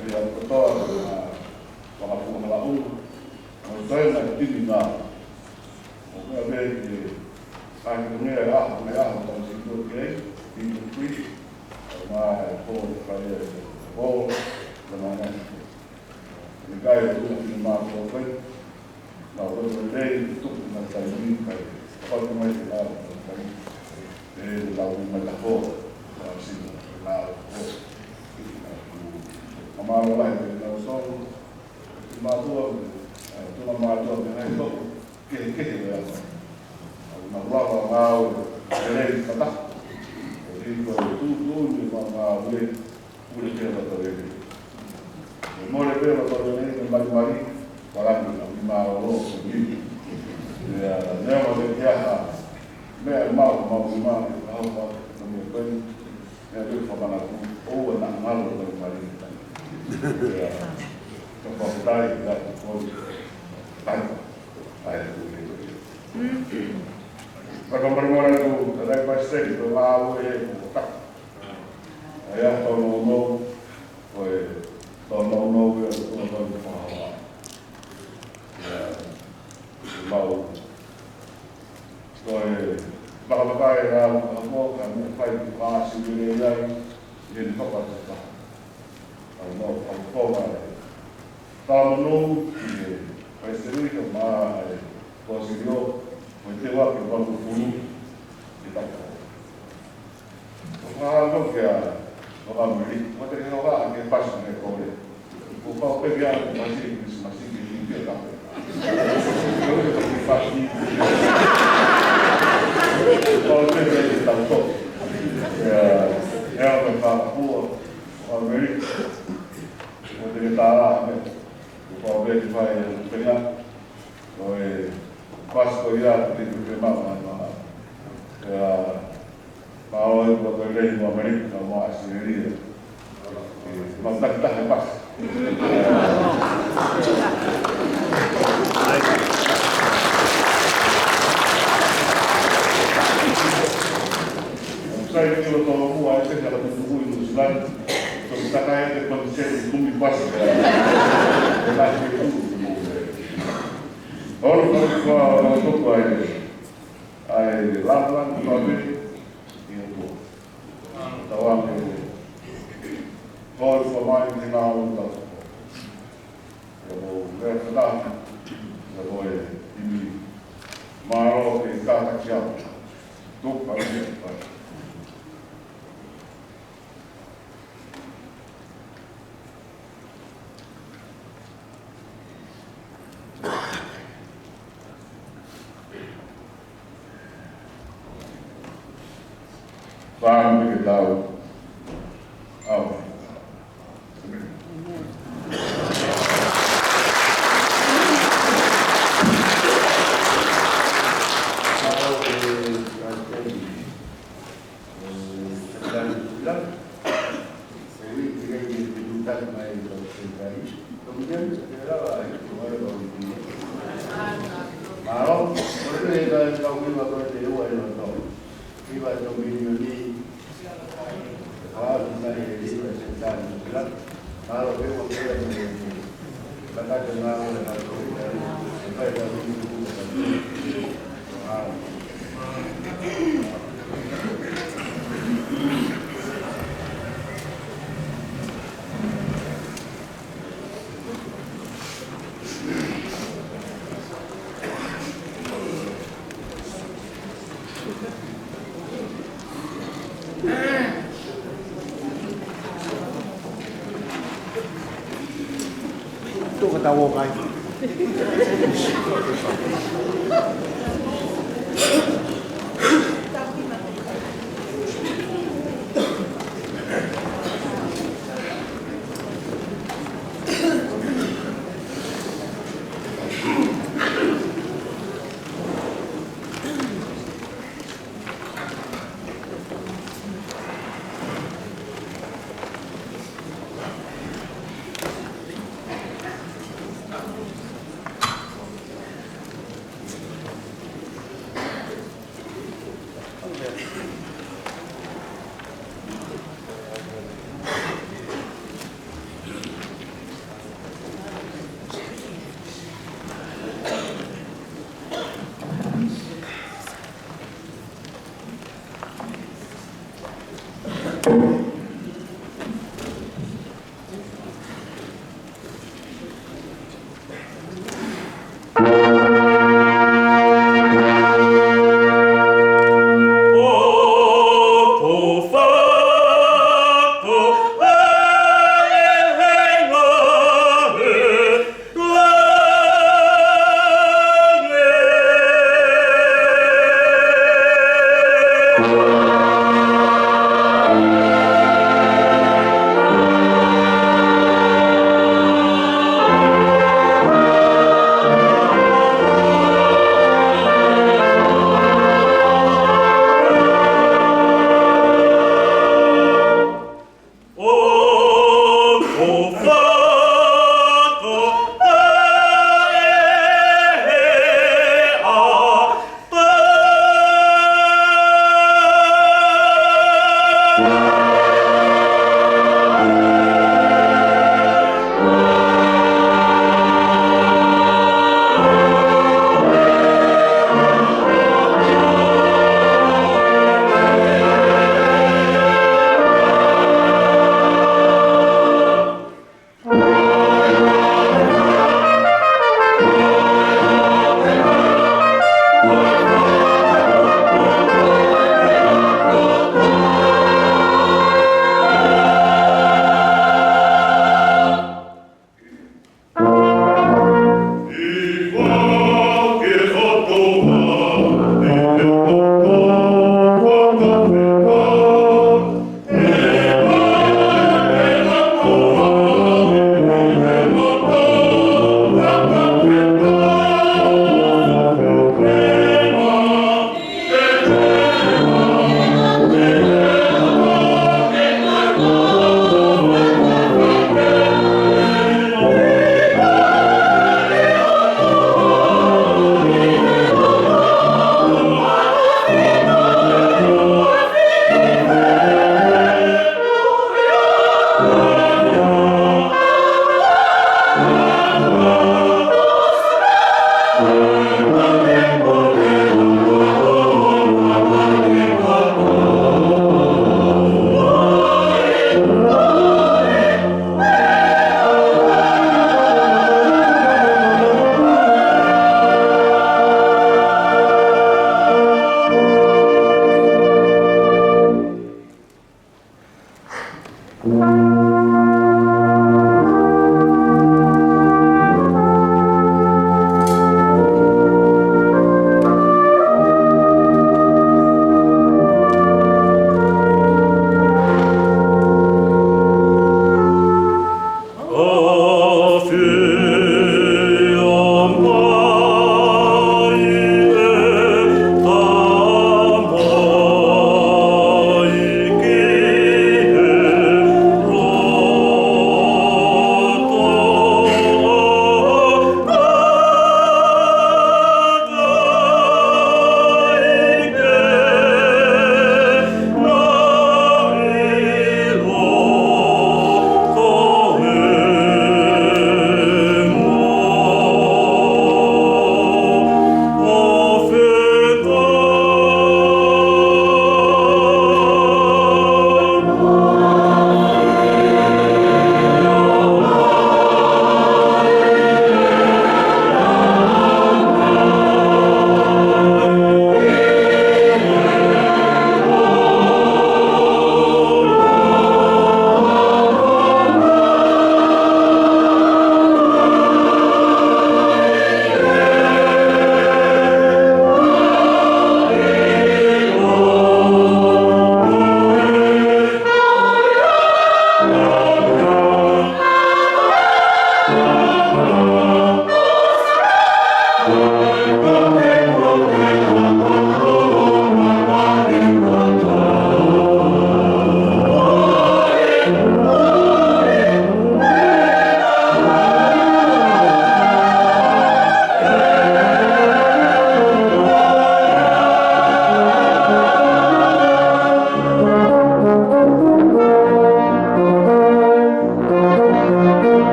Speaker 8: ada ketua, pengapu melaut, saya nak tinggal. Mungkin ada di akhirnya tahun situ ke industri, mana pun kaya pun mana negara itu lima puluh, nah orang lain itu nak ini kaya apa tu macam apa lalu metafor sih lalu amalan lain lalu soal malu tu malu dengan itu kek ya malu mau jadi kata jadi itu di mana boleh kita terjadi boleh kita terjadi kembali barang lima orang sendiri ya memang dia mau kemudian itu kapan aku nak malu kembali ya coba tadi dah kalau bermula itu ada pasti itu malu tak ayah tolong mau Bagaimana kalau mau kami fight masih dilai jadi apa saja. Kalau menunggu pasti kemana posisinya mungkin waktu baru puluh kita. Kalau dia orang beli, macam orang yang pas dengan kau ni. Kau pergi masih dia tak. Kau pergi pasti. Kalau dia tahu ya ko le mo Amerika mo Australia. Mau tak pas. Saya ini lo tahu mu ada kalau menunggu Islam, so kita kaya de konsep bumi pas. Orang tu ai lawan tapi itu tawang Gol pemain final untuk Vietnam, sebagai ini Maroc yang kata siapa, tu kami Faham kita tahu,
Speaker 5: tu kata orang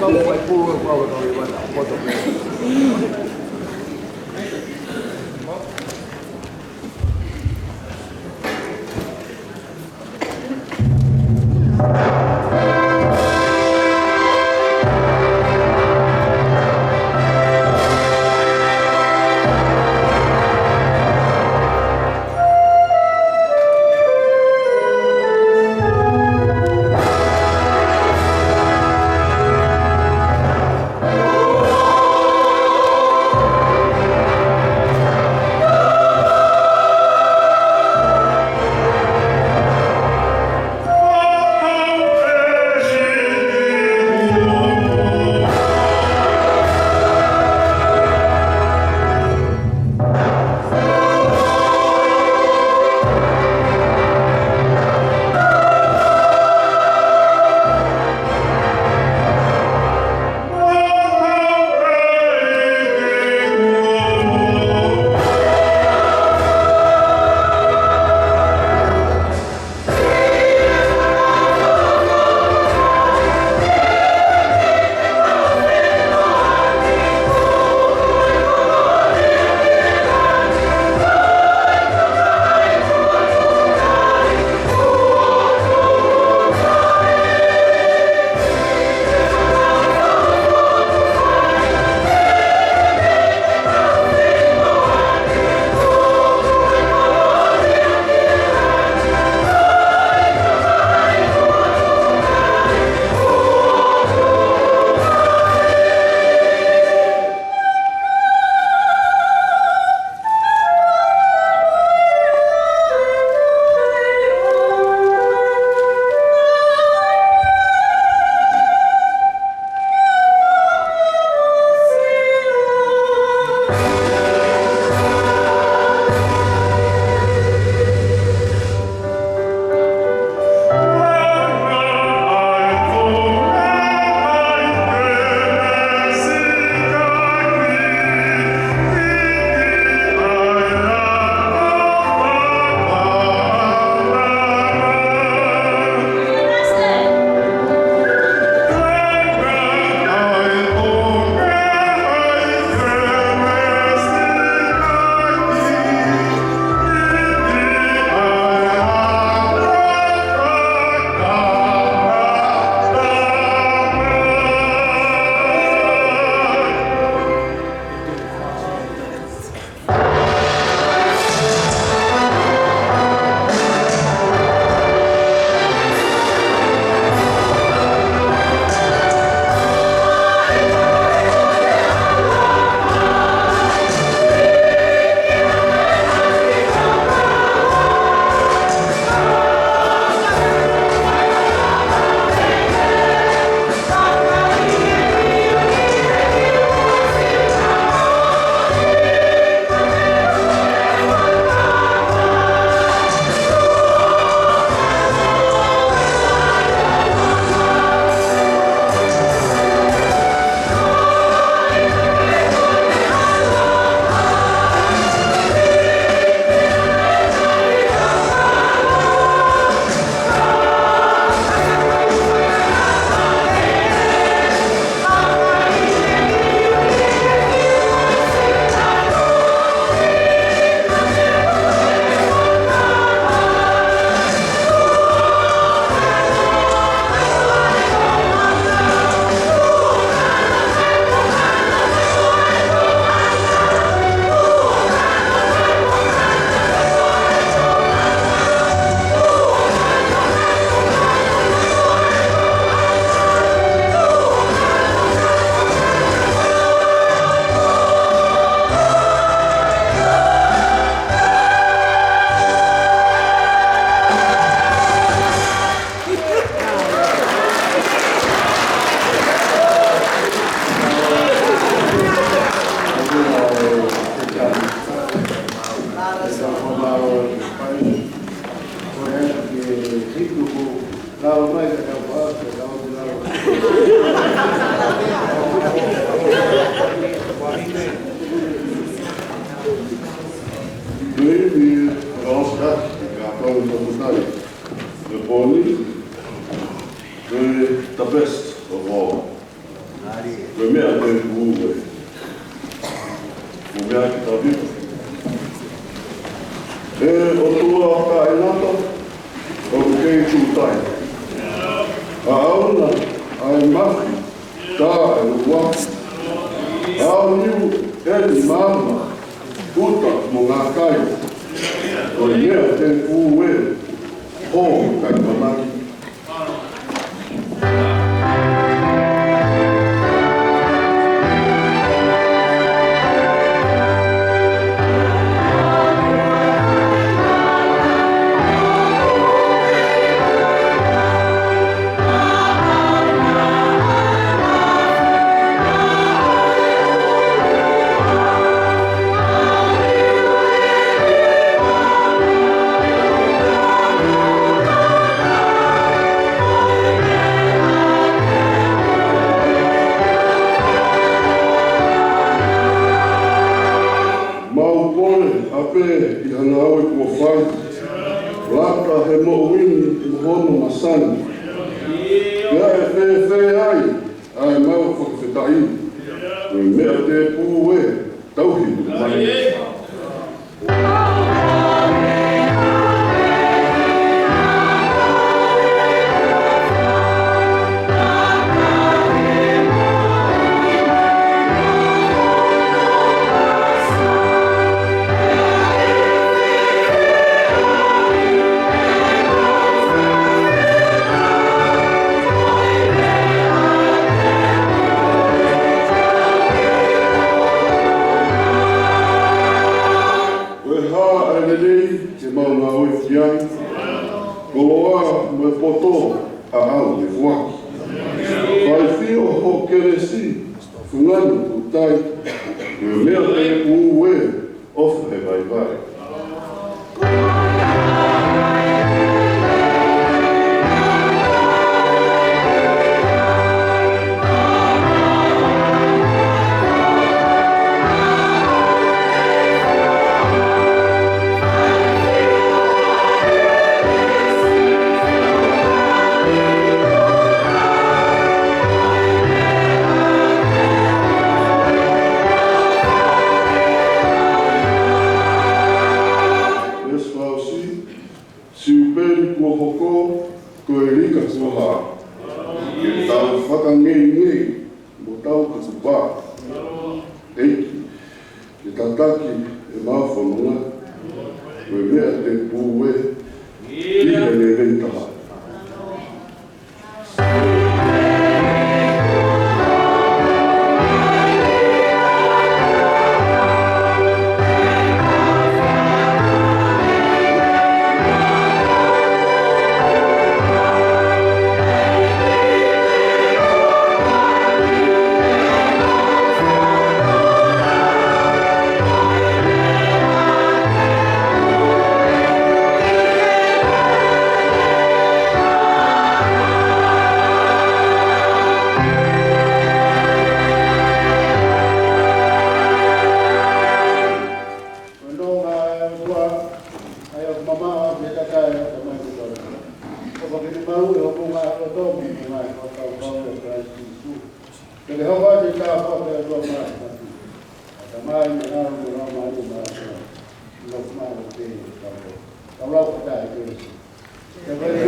Speaker 5: tau mai pūa kua no i wana poto me.
Speaker 8: the best of all. me mea te kuwe. O mea ki ta viva. E o tua ka e nata, o kei tūtai. A auna, a e mahi, tā e uwaki. Ao niu e ni mama, puta mo ngā kai. O mea te kuwe, o kai mamaki.
Speaker 5: Thank you.